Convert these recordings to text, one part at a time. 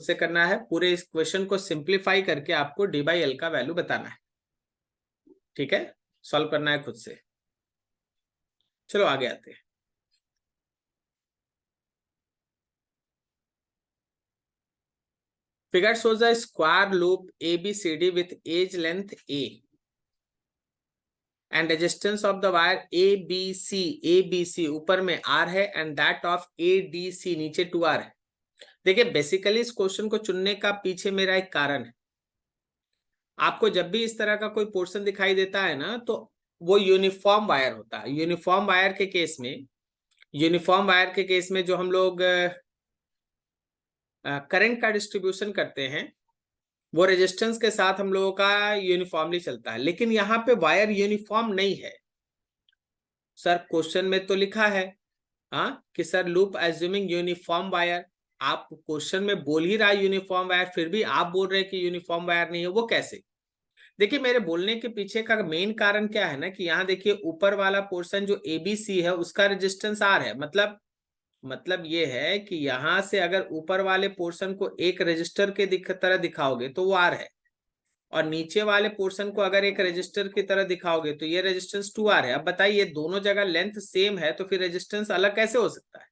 से करना है, पूरे इस क्वेश्चन को सिंप्लीफाई करके आपको डी बाई एल का वैल्यू बताना है। ठीक है, सॉल्व करना है खुद से। चलो आगे आते हैं। Figure shows a square loop ABCD with edge length A and resistance of the wire ABC ऊपर में R है and that of ADC नीचे 2R है। देखिए बेसिकली इस क्वेश्चन को चुनने का पीछे मेरा एक कारण है। आपको जब भी इस तरह का कोई पोर्शन दिखाई देता है ना, तो वो यूनिफॉर्म वायर होता है। यूनिफॉर्म वायर के केस में जो हम लोग करंट का डिस्ट्रीब्यूशन करते हैं वो रेजिस्टेंस के साथ हम लोगों का यूनिफॉर्मली चलता है, लेकिन यहाँ पे वायर यूनिफॉर्म नहीं है। सर क्वेश्चन में तो लिखा है कि sir loop assuming uniform wire. आप क्वेश्चन में बोल ही रहा है यूनिफॉर्म वायर, फिर भी आप बोल रहे हैं कि यूनिफॉर्म वायर नहीं है, वो कैसे? देखिए मेरे बोलने के पीछे का मेन कारण क्या है ना, कि यहाँ देखिए ऊपर वाला पोर्शन जो एबीसी है उसका रेजिस्टेंस आर है। मतलब ये है कि यहां से अगर ऊपर वाले पोर्शन को एक रेजिस्टर के तरह दिखाओगे तो वो आर है, और नीचे वाले पोर्शन को अगर एक रेजिस्टर की तरह दिखाओगे तो ये रेजिस्टेंस 2R है। अब बताइए दोनों जगह लेंथ सेम है तो फिर रेजिस्टेंस अलग कैसे हो सकता है?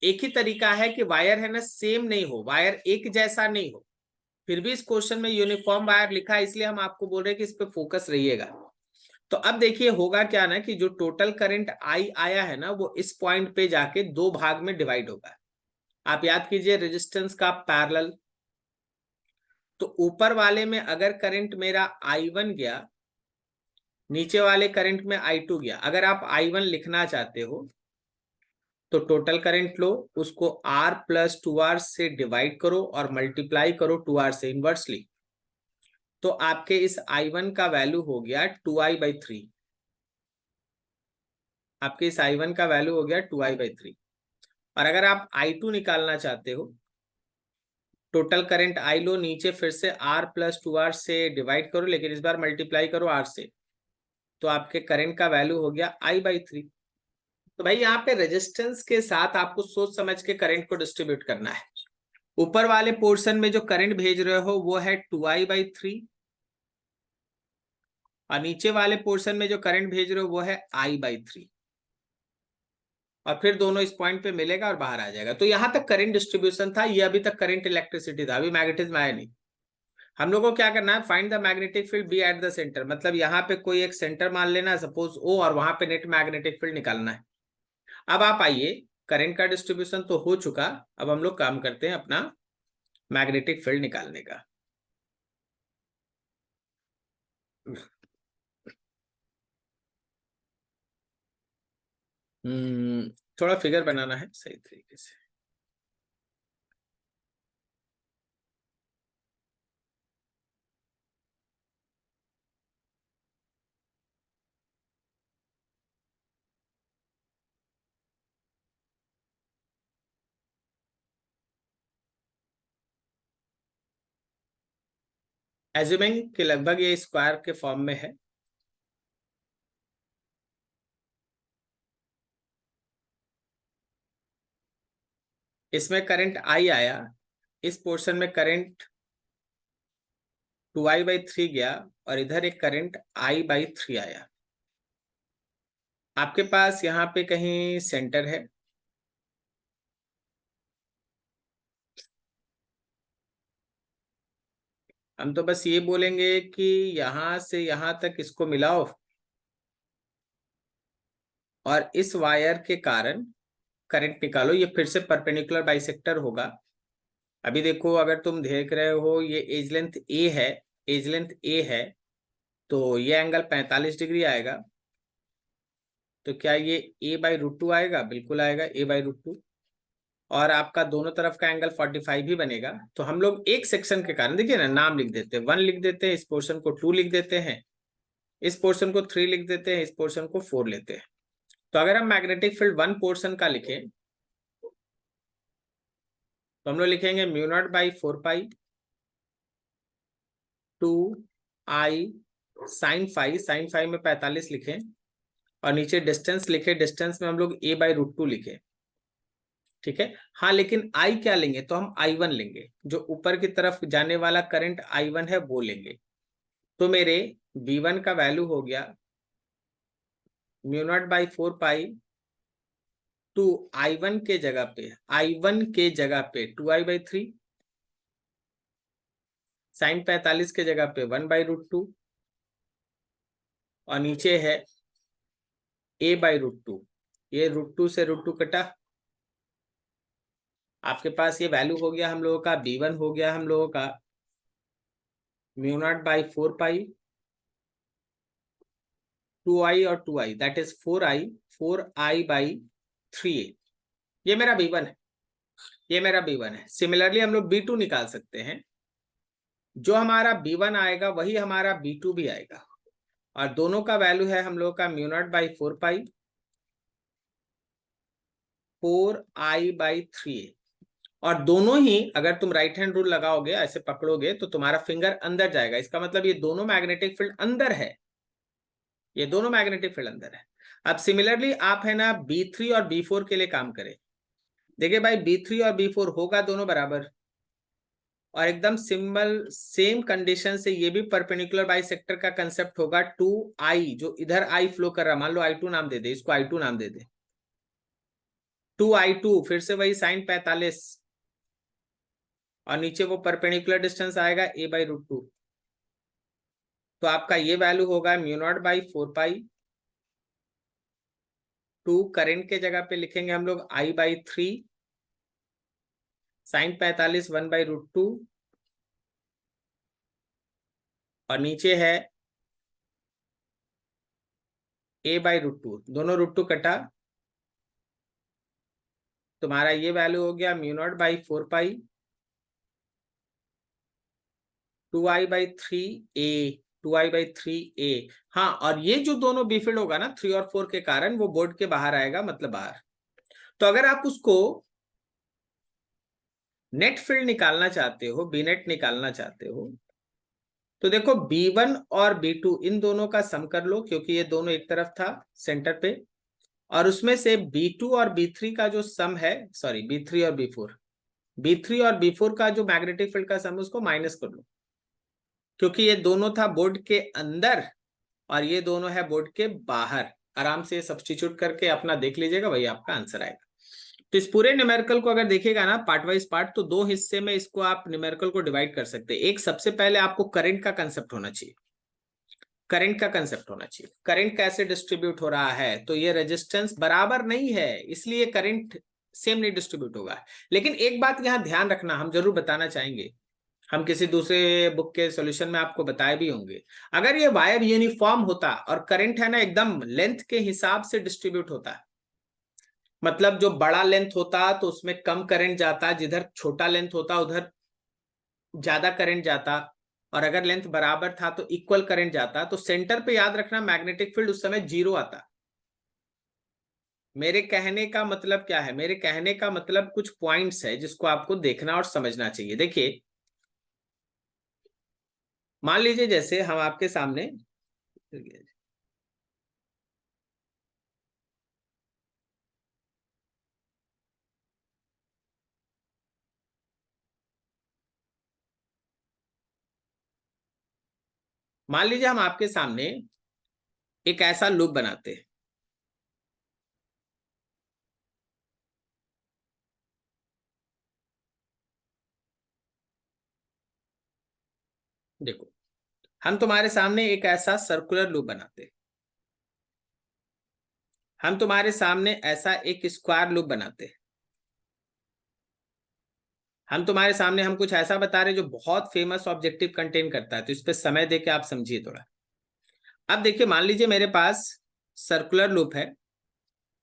एक ही तरीका है कि वायर है ना सेम नहीं हो, वायर एक जैसा नहीं हो। फिर भी इस क्वेश्चन में यूनिफॉर्म वायर लिखा है, इसलिए हम आपको बोल रहे हैं कि इस पे फोकस रहिएगा। तो अब देखिए होगा क्या ना, कि जो टोटल करंट आई आया है ना वो इस पॉइंट पे जाके दो भाग में डिवाइड होगा। आप याद कीजिए रेजिस्टेंस का पैरेलल। तो ऊपर वाले में अगर करंट मेरा I1 गया, नीचे वाले करंट में I2 गया। अगर आप I1 लिखना चाहते हो तो टोटल करंट लो, उसको R प्लस 2R से डिवाइड करो और मल्टीप्लाई करो 2R से इनवर्सली। तो आपके इस I1 का वैल्यू हो गया 2I/3। आपके इस I1 का वैल्यू हो गया 2I/3। और अगर आप I2 निकालना चाहते हो, टोटल करंट I लो, नीचे फिर से R प्लस 2R से डिवाइड करो, लेकिन इस बार मल्टीप्लाई करो R से, तो आपके करंट का वैल्यू हो गया I/3। तो भाई यहाँ पे रेजिस्टेंस के साथ आपको सोच समझ के करंट को डिस्ट्रीब्यूट करना है। ऊपर वाले पोर्शन में जो करंट भेज रहे हो वो है 2I/3, और नीचे वाले पोर्शन में जो करंट भेज रहे हो वो है I/3, और फिर दोनों इस पॉइंट पे मिलेगा और बाहर आ जाएगा। तो यहां तक करंट डिस्ट्रीब्यूशन था, ये अभी तक करंट इलेक्ट्रिसिटी था, अभी मैग्नेटिज्म आया नहीं। हम लोग को क्या करना है, find the magnetic field B at the centre. मतलब यहाँ पे कोई एक सेंटर मान लेना सपोज O, और वहां पे नेट मैग्नेटिक फील्ड निकालना है। अब आप आइए, करंट का डिस्ट्रीब्यूशन तो हो चुका, अब हम लोग काम करते हैं अपना मैग्नेटिक फील्ड निकालने का। थोड़ा फिगर बनाना है सही तरीके से। एज्यूमिंग कि लगभग ये स्क्वायर के फॉर्म में है। इसमें करंट I आया, इस पोर्शन में करंट 2I/3 गया, और इधर एक करंट I/3 आया। आपके पास यहाँ पे कहीं सेंटर है, हम तो बस ये बोलेंगे कि यहां से यहां तक इसको मिलाओ, और इस वायर के कारण करंट निकालो। ये फिर से परपेंडिकुलर बाइसेक्टर होगा। अभी देखो अगर तुम देख रहे हो ये एज लेंथ ए है, एज लेंथ ए है, तो ये एंगल 45 डिग्री आएगा। तो क्या ये A/√2 आएगा? बिल्कुल आएगा A/√2। और आपका दोनों तरफ का एंगल 45 ही बनेगा। तो हम लोग एक सेक्शन के कारण देखिए ना, नाम लिख देते हैं, 1 लिख देते हैं, इस पोर्शन को 2 लिख देते हैं, इस पोर्शन को 3 लिख देते हैं, इस पोर्शन को 4 लेते हैं। तो अगर हम मैग्नेटिक फील्ड 1 पोर्शन का लिखें तो हम लोग लिखेंगे μ0/4π 2I sin φ में 45 लिखें, और नीचे डिस्टेंस लिखे, डिस्टेंस में हम लोग A/√2 लिखे। ठीक है। हाँ, लेकिन आई क्या लेंगे, तो हम I1 लेंगे, जो ऊपर की तरफ जाने वाला करंट I1 है वो लेंगे। तो मेरे V1 का वैल्यू हो गया μ0/4 टू I1 के जगह पे, I1 के जगह पे 2I/3, sin 45 के जगह पे 1/√2, और नीचे है A/√2। ये √2 से √2 कटा, आपके पास ये वैल्यू हो गया हम लोगों का, B1 हो गया हम लोगों का μ0/4 2I और 2I दैट इज 4I/3A। ये मेरा B1 है, ये मेरा B1 है। सिमिलरली हम लोग B2 निकाल सकते हैं, जो हमारा B1 आएगा वही हमारा B2 भी आएगा, और दोनों का वैल्यू है हम लोग का μ0/4 4I/3A। और दोनों ही अगर तुम राइट हैंड रूल लगाओगे, ऐसे पकड़ोगे तो तुम्हारा फिंगर अंदर जाएगा, इसका मतलब ये दोनों मैग्नेटिक फील्ड अंदर है, ये दोनों मैग्नेटिक फील्ड अंदर है। अब सिमिलरली आप है ना B3 और B4 के लिए काम करें। देखिए भाई, B3 और B4 होगा दोनों बराबर, और एकदम सिंबल सेम कंडीशन से ये भी परपेंडिकुलर बाइसेक्टर का कंसेप्ट होगा 2I, जो इधर I फ्लो कर रहा, मान लो I2 नाम दे दे, इसको I2 नाम दे दे, 2I2, फिर से वही sin 45, और नीचे वो परपेंडिकुलर डिस्टेंस आएगा A/√2। तो आपका ये वैल्यू होगा μ0/4 टू, करंट के जगह पे लिखेंगे हम लोग I/3, sin 45 1/√2, और नीचे है A/√2, दोनों √2 कटा, तुम्हारा ये वैल्यू हो गया μ0/4 2I/3A, 2I/3A। हाँ, और ये जो दोनों बी फील्ड होगा ना 3 और 4 के कारण, वो बोर्ड के बाहर आएगा, मतलब बाहर। तो अगर आप उसको नेट फील्ड निकालना चाहते हो, बी नेट निकालना चाहते हो, तो देखो B1 और B2 इन दोनों का सम कर लो, क्योंकि ये दोनों एक तरफ था सेंटर पे, और उसमें से B2 और B3 का जो सम है, सॉरी B3 और B4 का जो मैग्नेटिक फील्ड का सम है उसको माइनस कर लो, क्योंकि ये दोनों था बोर्ड के अंदर और ये दोनों है बोर्ड के बाहर। आराम से सब्स्टिट्यूट करके अपना देख लीजिएगा, वही आपका आंसर आएगा। तो इस पूरे न्यूमेरिकल को अगर देखिएगा ना पार्ट वाइज पार्ट, तो दो हिस्से में इसको आप न्यूमेरिकल को डिवाइड कर सकते हैं। एक, सबसे पहले आपको करंट का कंसेप्ट होना चाहिए, करंट का कंसेप्ट होना चाहिए, करंट कैसे डिस्ट्रीब्यूट हो रहा है। तो ये रेजिस्टेंस बराबर नहीं है, इसलिए करंट सेम नहीं डिस्ट्रीब्यूट होगा। लेकिन एक बात यहाँ ध्यान रखना, हम जरूर बताना चाहेंगे, हम किसी दूसरे बुक के सॉल्यूशन में आपको बताए भी होंगे, अगर ये वायर यूनिफॉर्म होता और करंट है ना एकदम लेंथ के हिसाब से डिस्ट्रीब्यूट होता, मतलब जो बड़ा लेंथ होता तो उसमें कम करंट जाता, जिधर छोटा लेंथ होता उधर ज्यादा करंट जाता, और अगर लेंथ बराबर था तो इक्वल करंट जाता, तो सेंटर पे याद रखना मैग्नेटिक फील्ड उस समय 0 आता। मेरे कहने का मतलब क्या है, मेरे कहने का मतलब कुछ पॉइंट्स है जिसको आपको देखना और समझना चाहिए। देखिए, मान लीजिए जैसे हम आपके सामने, मान लीजिए हम आपके सामने एक ऐसा लूप बनाते हैं, देखो हम तुम्हारे सामने एक ऐसा सर्कुलर लूप बनाते हैं, हम तुम्हारे सामने ऐसा एक स्क्वायर लूप बनाते हैं, हम तुम्हारे सामने हम कुछ ऐसा बता रहे जो बहुत फेमस ऑब्जेक्टिव कंटेन करता है, तो इस पे समय देके आप समझिए थोड़ा। अब देखिए, मान लीजिए मेरे पास सर्कुलर लूप है,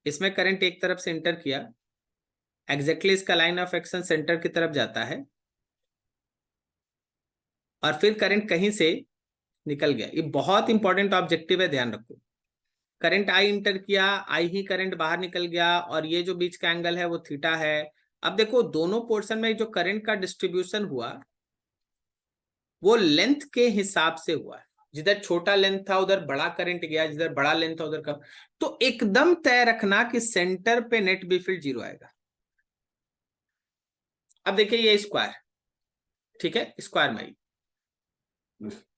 इसमें करंट एक तरफ से एंटर किया, एग्जैक्टली इसका लाइन ऑफ एक्शन सेंटर की तरफ जाता है, और फिर करंट कहीं से निकल गया। ये बहुत इंपॉर्टेंट ऑब्जेक्टिव है, ध्यान रखो। करंट आई इंटर किया, आई ही करंट बाहर निकल गया, और ये जो बीच का एंगल है वो थीटा है। अब देखो दोनों पोर्शन में जो करंट का डिस्ट्रीब्यूशन हुआ वो लेंथ के हिसाब से हुआ है, जिधर छोटा लेंथ था उधर बड़ा करंट गया, जिधर बड़ा लेंथ था उधर कम। तो एकदम तय रखना कि सेंटर पे नेट बी फील्ड 0 आएगा, अब देखिए ये स्क्वायर, ठीक है, स्क्वायर में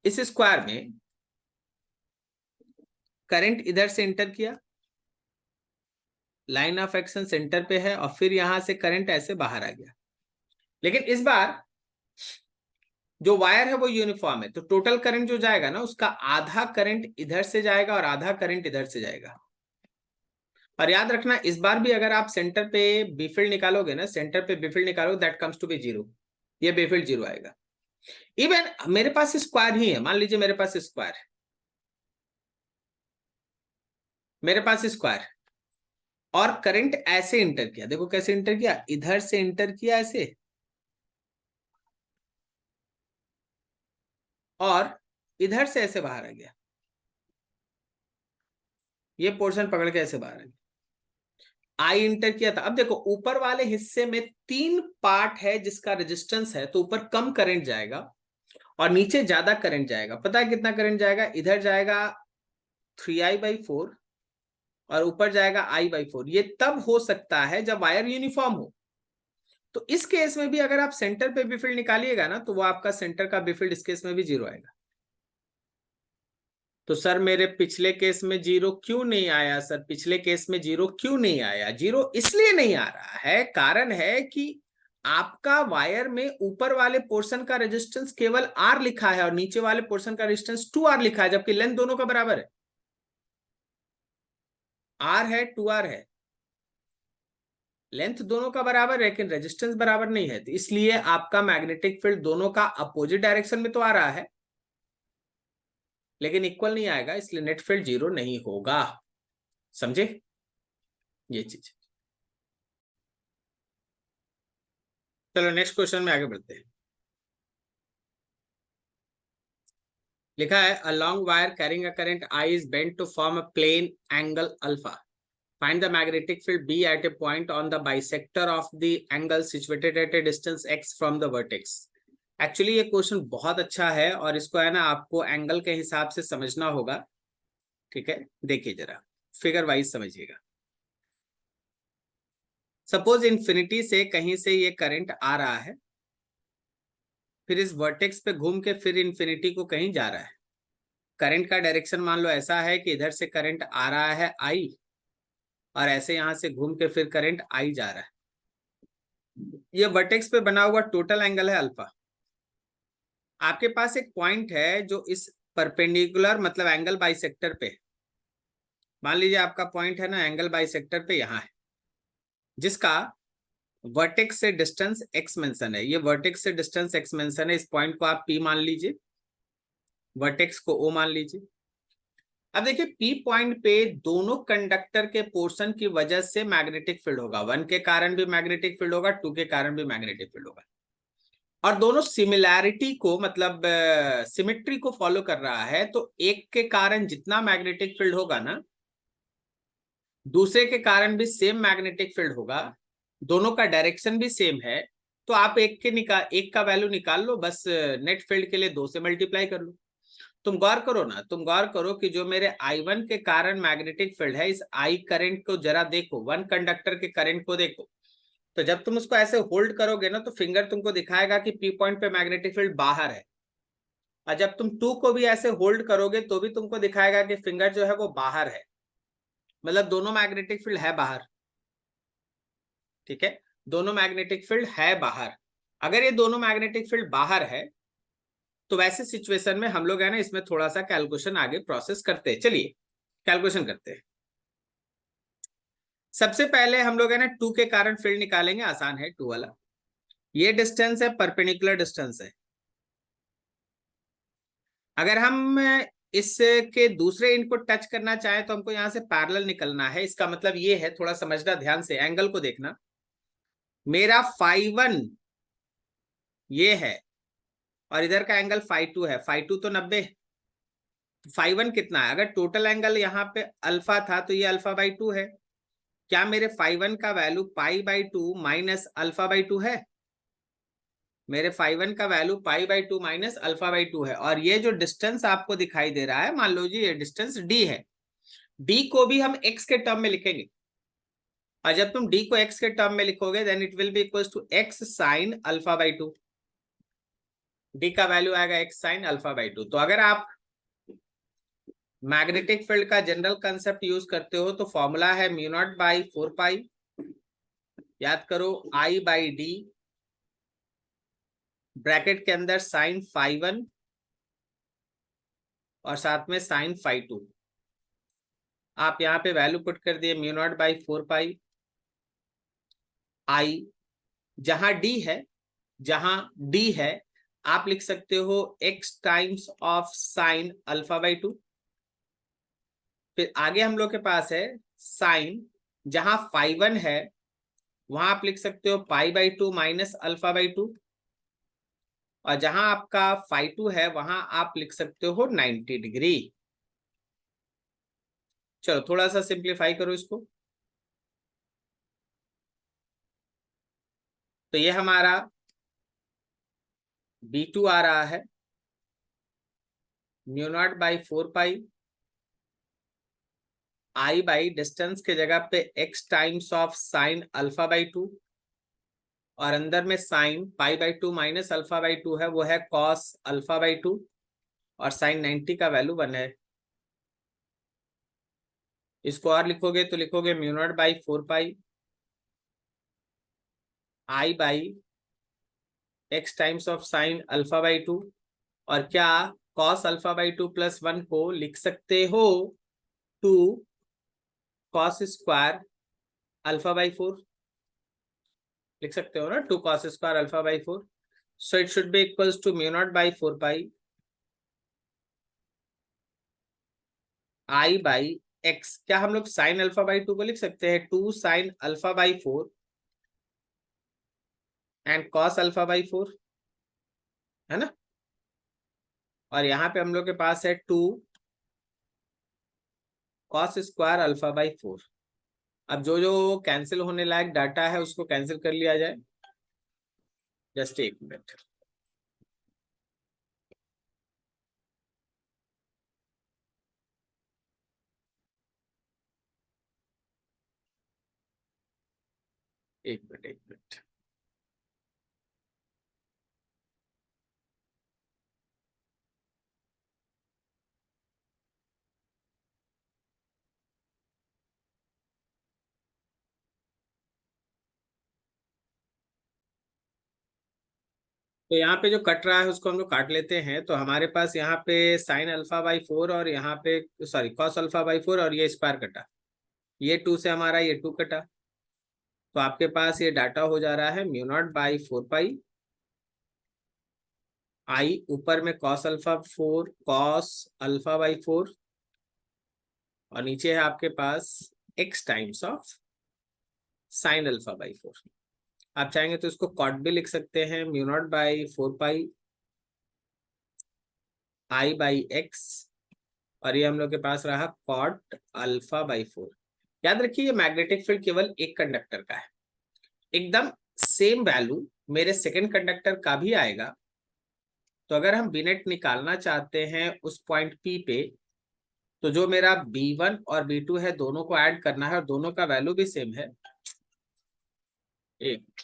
इस स्क्वायर में करंट इधर से एंटर किया, लाइन ऑफ एक्शन सेंटर पे है, और फिर यहां से करंट ऐसे बाहर आ गया। लेकिन इस बार जो वायर है वो यूनिफॉर्म है, तो टोटल करंट जो जाएगा ना, उसका आधा करंट इधर से जाएगा और आधा करंट इधर से जाएगा। और याद रखना इस बार भी अगर आप सेंटर पे बी फील्ड निकालोगे ना, सेंटर पे बी फील्ड निकालोगे, दैट कम्स टू बी 0, ये बी फील्ड 0 आएगा। इवन मेरे पास स्क्वायर ही है, मान लीजिए मेरे पास स्क्वायर है, मेरे पास स्क्वायर और करंट ऐसे इंटर किया, देखो कैसे इंटर किया, इधर से इंटर किया ऐसे, और इधर से ऐसे बाहर आ गया, ये पोर्शन पकड़ के ऐसे बाहर आ गया, आई इंटर किया था। अब देखो ऊपर वाले हिस्से में 3 पार्ट है जिसका रेजिस्टेंस है, तो ऊपर कम करंट जाएगा और नीचे ज्यादा करंट जाएगा। पता है कितना करंट जाएगा? इधर जाएगा 3I/4 और ऊपर जाएगा I/4। ये तब हो सकता है जब वायर यूनिफॉर्म हो। तो इस केस में भी अगर आप सेंटर पे बी फील्ड निकालिएगा ना, तो वो आपका सेंटर का बी फील्ड इस केस में भी 0 आएगा। तो सर मेरे पिछले केस में 0 क्यों नहीं आया? सर पिछले केस में 0 क्यों नहीं आया? 0 इसलिए नहीं आ रहा है, कारण है कि आपका वायर में ऊपर वाले पोर्शन का रेजिस्टेंस केवल R लिखा है और नीचे वाले पोर्शन का रेजिस्टेंस 2R लिखा है, जबकि लेंथ दोनों का बराबर है। R है 2R है, लेंथ दोनों का बराबर है, लेकिन रेजिस्टेंस बराबर नहीं है। तो इसलिए आपका मैग्नेटिक फील्ड दोनों का अपोजिट डायरेक्शन में तो आ रहा है, लेकिन इक्वल नहीं आएगा, इसलिए नेट फील्ड 0 नहीं होगा। समझे ये चीज? चलो नेक्स्ट क्वेश्चन में आगे बढ़ते हैं। लिखा है a long wire carrying a current I is bent to form a plane angle alpha. Find the magnetic field B at a point on the bisector of the angle situated at a distance x from the vertex. Actually ये question बहुत अच्छा है और इसको है ना आपको angle के हिसाब से समझना होगा, ठीक है? देखिए जरा फिगर वाइज समझिएगा। सपोज इन्फिनिटी से कहीं से ये करंट आ रहा है, फिर इस वर्टेक्स पे घूम के फिर इन्फिनिटी को कहीं जा रहा है। करंट का डायरेक्शन मान लो ऐसा है कि इधर से करंट आ रहा है I, और ऐसे यहां से घूम के फिर करंट I जा रहा है। ये वर्टेक्स पे बना हुआ टोटल एंगल है अल्फा। आपके पास एक पॉइंट है जो इस परपेंडिकुलर मतलब एंगल बाइसेक्टर पे, मान लीजिए आपका पॉइंट है ना एंगल बाइसेक्टर पे यहां है, जिसका वर्टेक्स से डिस्टेंस x मेंशन है। ये वर्टेक्स से डिस्टेंस x मेंशन है, इस पॉइंट को आप P मान लीजिए, वर्टेक्स को O मान लीजिए। अब देखिए P पॉइंट पे दोनों कंडक्टर के पोर्शन की वजह से मैग्नेटिक फील्ड होगा। 1 के कारण भी मैग्नेटिक फील्ड होगा, 2 के कारण भी मैग्नेटिक फील्ड होगा, और दोनों सिमिलैरिटी को मतलब सिमेट्री को फॉलो कर रहा है। तो एक के कारण जितना मैग्नेटिक फील्ड होगा ना, दूसरे के कारण भी सेम मैग्नेटिक फील्ड होगा, दोनों का डायरेक्शन भी सेम है। तो आप एक का वैल्यू निकाल लो, बस नेट फील्ड के लिए 2 से मल्टीप्लाई कर लो। तुम गौर करो ना, तुम गौर करो कि जो मेरे I1 के कारण मैग्नेटिक फील्ड है, इस I करंट को जरा देखो, 1 कंडक्टर के करंट को देखो। तो जब तुम उसको ऐसे होल्ड करोगे ना, तो फिंगर तुमको दिखाएगा कि P पॉइंट पे मैग्नेटिक फील्ड बाहर है, और जब तुम 2 को भी ऐसे होल्ड करोगे तो भी तुमको दिखाएगा कि फिंगर जो है वो बाहर है, मतलब दोनों मैग्नेटिक फील्ड है बाहर। ठीक है, दोनों मैग्नेटिक फील्ड है बाहर। अगर ये दोनों मैग्नेटिक फील्ड बाहर है, तो वैसे सिचुएशन में हम लोग है ना इसमें थोड़ा सा कैलकुलेशन आगे प्रोसेस करते हैं। चलिए कैलकुलेशन करते हैं। सबसे पहले हम लोग है ना 2 के कारण फील्ड निकालेंगे, आसान है 2 वाला। ये डिस्टेंस है, परपेंडिकुलर डिस्टेंस है। अगर हम इसके दूसरे इनपुट टच करना चाहें तो हमको यहां से पैरेलल निकलना है। इसका मतलब ये है, थोड़ा समझना ध्यान से, एंगल को देखना। मेरा φ1 ये है और इधर का एंगल φ2 है। φ2 तो 90, φ1 कितना है? अगर टोटल एंगल यहाँ पे अल्फा था तो ये α/2 है। क्या मेरे φ1 का वैल्यू π/2 माइनस α/2 है? मेरे φ1 का वैल्यू π/2 माइनस α/2 है। और ये जो डिस्टेंस आपको दिखाई दे रहा है, मान लो जी ये डिस्टेंस d है, d को भी हम x के टर्म में लिखेंगे। और जब तुम डी को एक्स के टर्म में लिखोगे then it will be equal to x sine alpha by two. D का वैल्यू आएगा x sine alpha by two. तो अगर आप मैग्नेटिक फील्ड का जनरल कंसेप्ट यूज करते हो तो फॉर्मूला है म्यू नॉट बाई 4 पाई, याद करो, आई बाई डी, ब्रैकेट के अंदर साइन फाई 1 और साथ में साइन फाई 2। आप यहाँ पे वैल्यू पुट कर दिए म्यू नॉट बाई 4 पाई आई, जहां डी है आप लिख सकते हो x times of sine alpha by 2। फिर आगे हम लोग के पास है साइन, जहां फाई 1 है वहां आप लिख सकते हो pi by 2 minus alpha by 2, और जहां आपका फाई 2 है वहां आप लिख सकते हो 90 डिग्री। चलो थोड़ा सा सिंप्लीफाई करो इसको। तो ये हमारा B2 आ रहा है mu naught by 4 pi I by distance के जगह पे x times of sine alpha by 2, और अंदर में sign pi by 2 minus alpha by 2 है, वो है कॉस अल्फा बाई 2, और साइन 90 का वैल्यू 1 है। इसको और लिखोगे तो लिखोगे mu naught by 4 pi I by x times of sine alpha by 2, और क्या कॉस अल्फा बाई 2 प्लस 1 को लिख सकते हो 2 कॉस स्क्वायर अल्फा बाई 4, लिख सकते हो ना, 2 cos square alpha by 4। So it should be equals to mu naught by 4 pi I by x. क्या हम लोग साइन अल्फा बाई 2 को लिख सकते हैं 2 sign alpha by 4 and cos alpha by 4, है ना। और यहाँ पे हम लोग के पास है 2 कॉस स्क्वायर अल्फा बाई 4। अब जो जो कैंसिल होने लायक डाटा है उसको कैंसिल कर लिया जाए। जस्ट एक मिनट। एक मिनट एक मिनट। तो यहाँ पे जो कट रहा है उसको हम लोग काट लेते हैं। तो हमारे पास यहाँ पे साइन अल्फा बाई 4 और यहाँ पे सॉरी कॉस अल्फा बाई 4 और ये स्क्वायर कटा, ये 2 से हमारा ये 2 कटा। तो आपके पास ये डाटा हो जा रहा है म्यू नॉट बाई 4 पाई आई, ऊपर में cos alpha 4 cos alpha by 4, और नीचे है आपके पास x times of sine alpha by 4। आप चाहेंगे तो इसको कॉट भी लिख सकते हैं mu naught by 4 pi I by x, और ये हम लोग के पास रहा कॉट अल्फा बाई 4। याद रखिए ये मैग्नेटिक फील्ड केवल एक कंडक्टर का है, एकदम सेम वैल्यू मेरे सेकंड कंडक्टर का भी आएगा। तो अगर हम बी नेट निकालना चाहते हैं उस पॉइंट P पे, तो जो मेरा B1 और B2 है दोनों को ऐड करना है और दोनों का वैल्यू भी सेम है। एक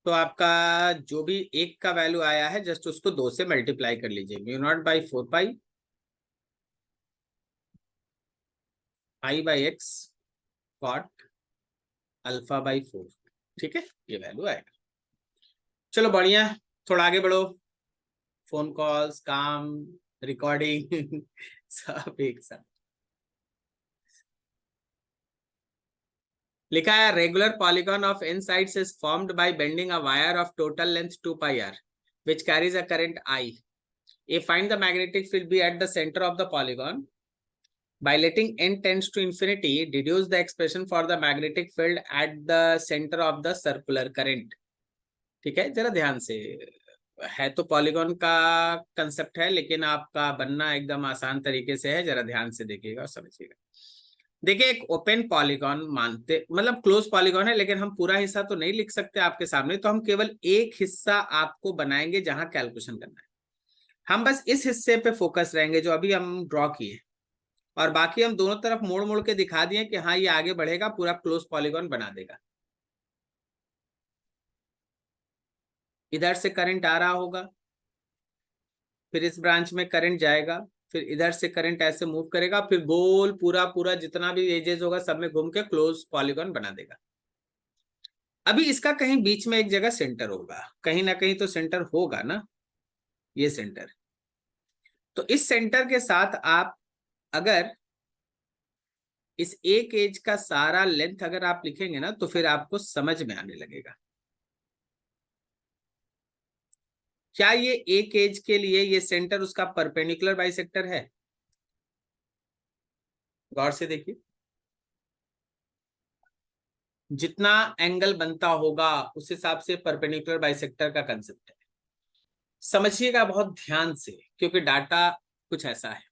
तो आपका जो भी एक का वैल्यू आया है जस्ट उसको 2 से मल्टीप्लाई कर लीजिए mu naught by 4 pi I by x cot alpha by 4। ठीक है, ये वैल्यू आएगा। चलो बढ़िया, थोड़ा आगे बढ़ो। फोन कॉल्स, काम, रिकॉर्डिंग सब एक साथ लिखा है। Regular polygon of n sides is formed by bending a wire of total length 2 pi r which carries a current I. If find the magnetic field be at the center of the polygon by letting n tends to infinity, deduce the expression for the magnetic field at the center of the circular current. ठीक है, जरा ध्यान से, है तो polygon का concept है लेकिन आपका बनना एकदम आसान तरीके से है। जरा ध्यान से देखिएगा और समझिएगा। देखिए एक ओपन पॉलीगॉन मानते, मतलब क्लोज पॉलीगॉन है, लेकिन हम पूरा हिस्सा तो नहीं लिख सकते आपके सामने, तो हम केवल एक हिस्सा आपको बनाएंगे जहां कैलकुलेशन करना है। हम बस इस हिस्से पे फोकस रहेंगे जो अभी हम ड्रॉ किए। और बाकी हम दोनों तरफ मोड़ मोड़ के दिखा दिए कि हाँ ये आगे बढ़ेगा, पूरा क्लोज पॉलीगॉन बना देगा। इधर से करंट आ रहा होगा, फिर इस ब्रांच में करंट जाएगा, फिर इधर से करंट ऐसे मूव करेगा, फिर गोल पूरा पूरा जितना भी एजेस होगा सब में घूम के क्लोज पॉलीगॉन बना देगा। अभी इसका कहीं बीच में एक जगह सेंटर होगा, कहीं ना कहीं तो सेंटर होगा ना, ये सेंटर। तो इस सेंटर के साथ आप अगर इस एक एज का सारा लेंथ अगर आप लिखेंगे ना तो फिर आपको समझ में आने लगेगा। क्या ये एक एज के लिए ये सेंटर उसका परपेंडिकुलर बाइसेक्टर है? गौर से देखिए, जितना एंगल बनता होगा उस हिसाब से परपेंडिकुलर बाइसेक्टर का कंसेप्ट है। समझिएगा बहुत ध्यान से, क्योंकि डाटा कुछ ऐसा है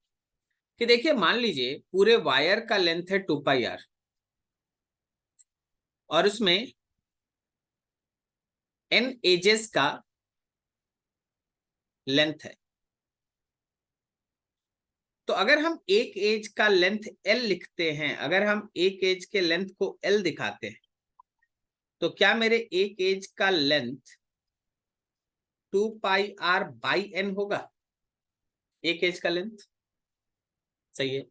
कि देखिए मान लीजिए पूरे वायर का लेंथ है 2πr और उसमें n एजेस का लेंथ है। तो अगर हम एक एज का लेंथ l लिखते हैं, अगर हम एक एज के लेंथ को l दिखाते हैं, तो क्या मेरे एक एज का लेंथ 2πr/n होगा? एक एज का लेंथ, सही है।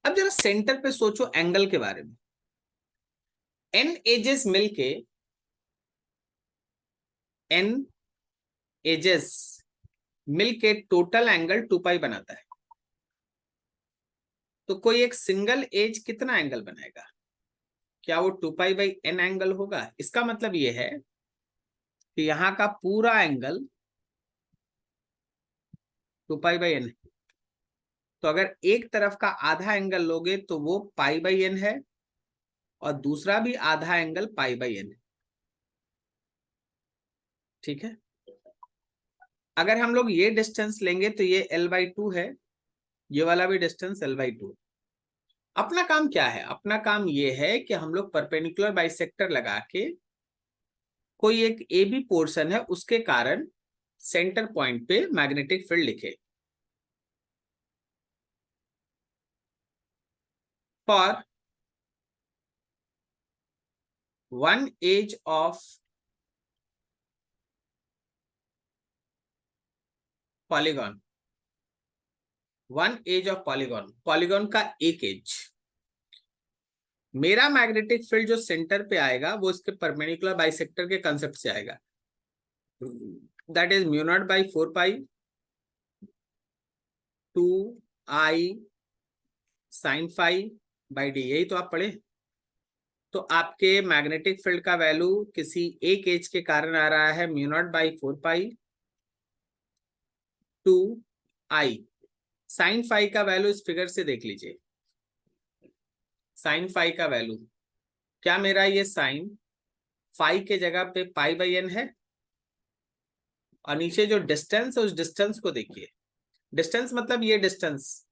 अब जरा सेंटर पे सोचो एंगल के बारे में। n एजेस मिलके n एजेस मिलके टोटल एंगल 2π बनाता है। तो कोई एक सिंगल एज कितना एंगल बनाएगा? क्या वो 2π/n एंगल होगा? इसका मतलब ये है कि यहां का पूरा एंगल 2π/n है। तो अगर एक तरफ का आधा एंगल लोगे तो वो π/n है और दूसरा भी आधा एंगल π/n है। ठीक है। अगर हम लोग ये डिस्टेंस लेंगे तो ये l/2 है, ये वाला भी डिस्टेंस l/2। अपना काम क्या है? अपना काम ये है कि हम लोग परपेंडिकुलर बाइसेक्टर लगा के कोई एक ए बी पोर्शन है उसके कारण सेंटर पॉइंट पे मैग्नेटिक फील्ड लिखे। For one edge of polygon, one edge of polygon, polygon का एक एज, मेरा मैग्नेटिक फील्ड जो सेंटर पे आएगा वो इसके परपेंडिकुलर बाइसेक्टर के कंसेप्ट से आएगा। That is μ0/4π 2I sin phi/d, यही तो आप पढ़े। तो आपके मैग्नेटिक फील्ड का वैल्यू किसी एक एज के कारण आ रहा है μ0/4π 2I। sin phi का वैल्यू इस फिगर से देख लीजिए। sin phi का वैल्यू क्या मेरा ये sin phi के जगह पे π/n है, और नीचे जो डिस्टेंस है उस डिस्टेंस को देखिए। डिस्टेंस मतलब ये डिस्टेंस।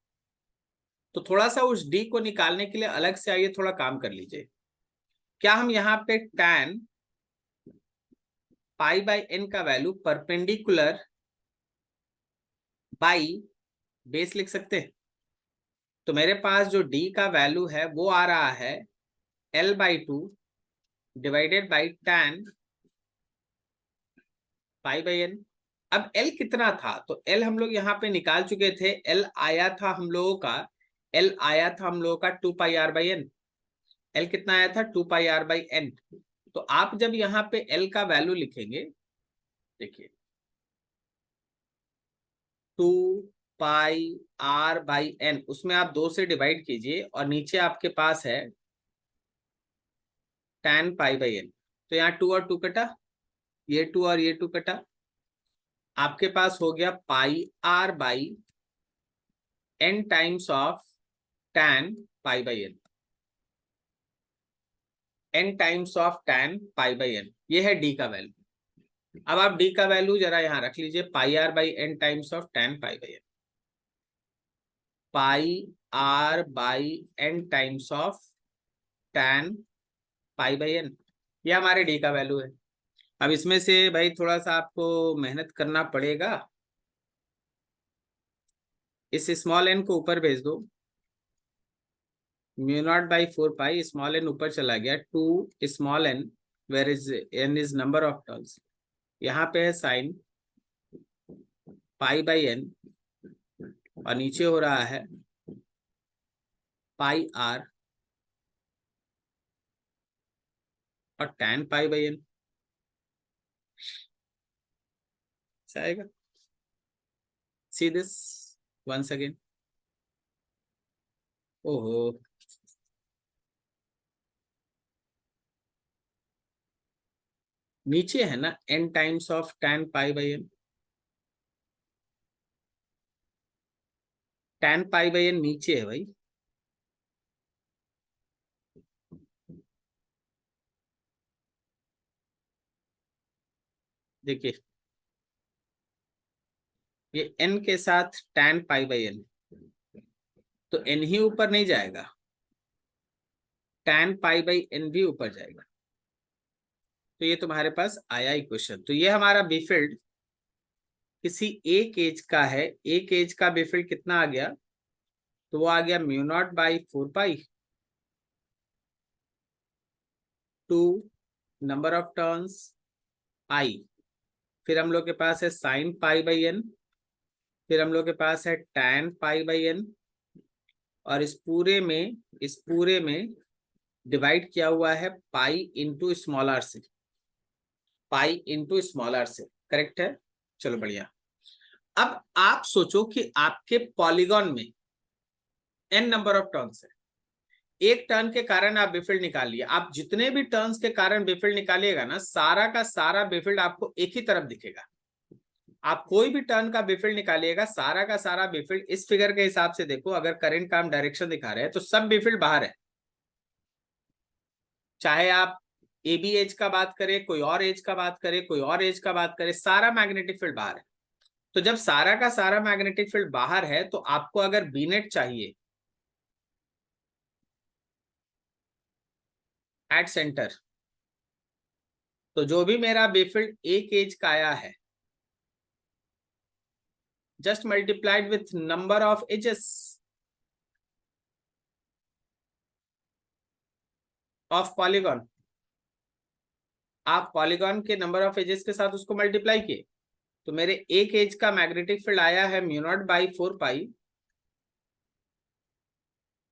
तो थोड़ा सा उस d को निकालने के लिए अलग से आइए थोड़ा काम कर लीजिए। क्या हम यहाँ पे tan π/n का वैल्यू परपेंडिकुलर बाई बेस लिख सकते हैं? तो मेरे पास जो d का वैल्यू है वो आ रहा है l/2 divided by tan π/n। अब l कितना था? तो l हम लोग यहाँ पे निकाल चुके थे। l आया था हम लोगों का, l आया था हम लोगों का 2πr/n। l कितना आया था? 2πr/n। तो आप जब यहाँ पे l का वैल्यू लिखेंगे, देखिए 2πr/n, उसमें आप 2 से डिवाइड कीजिए और नीचे आपके पास है tan π/n। तो यहाँ 2 और 2 कटा, ये 2 और ये 2 कटा, आपके पास हो गया πr/n times of tan π/n, n times of tan π/n। ये है d का वैल्यू। अब आप d का वैल्यू जरा यहाँ रख लीजिए, πr/n times of tan π/n, πr/n times of tan π/n। ये हमारे d का वैल्यू है। अब इसमें से भाई थोड़ा सा आपको मेहनत करना पड़ेगा। इस स्मॉल n को ऊपर भेज दो, mu naught by 4 pi, small n ऊपर चला गया, two small n, where is n is number of turns, यहाँ पे है साइन पाई बाई एन, और नीचे हो रहा है पाई आर और tan पाई बाई एन आएगा। See this once again. ओहो, नीचे है ना n times of tan pi by n, tan pi by n नीचे है भाई। देखिए ये n के साथ tan पाई बाई एन, तो n ही ऊपर नहीं जाएगा, tan पाई बाई एन भी ऊपर जाएगा। तो ये तुम्हारे पास आया इक्वेशन। तो ये हमारा बेफिल्ड किसी एक एज का है, एक एज का बेफिल्ड कितना आ गया, तो वो आ गया mu naught by 4 pi two number of turns I, फिर हम लोग के पास है साइन पाई बाई एन, फिर हम लोग के पास है tan पाई बाई एन, और इस पूरे में डिवाइड किया हुआ है पाई इंटू स्मॉल आर से, पाई इंटू स्मॉल आर से, करेक्ट है। चलो बढ़िया। अब आप सोचो कि आपके पॉलीगॉन में n नंबर ऑफ टर्न्स है, एक टर्न के कारण आप बेफिल्ड निकालिए, आप जितने भी टर्न्स के कारण बेफिल्ड निकालिएगा ना, सारा का सारा बेफिल्ड आपको एक ही तरफ दिखेगा। आप कोई भी टर्न का बेफिल्ड निकालिएगा, सारा का सारा बेफिल्ड इस फिगर के हिसाब से देखो, अगर करंट का हम डायरेक्शन दिखा रहे हैं तो सब बेफिल्ड बाहर है। चाहे आप ए बी एज का बात करें, कोई और एज का बात करें, कोई और एज का बात करें, सारा मैग्नेटिक फील्ड बाहर है। तो जब सारा का सारा मैग्नेटिक फील्ड बाहर है, तो आपको अगर बी नेट चाहिए एट सेंटर, तो जो भी मेरा बेफिल्ड एक एज का आया है, just multiplied with number of edges of polygon, आप पॉलीगॉन के नंबर ऑफ एजेस के साथ उसको मल्टीप्लाई किए, तो मेरे एक एज का मैग्नेटिक फील्ड आया है mu naught by 4 pi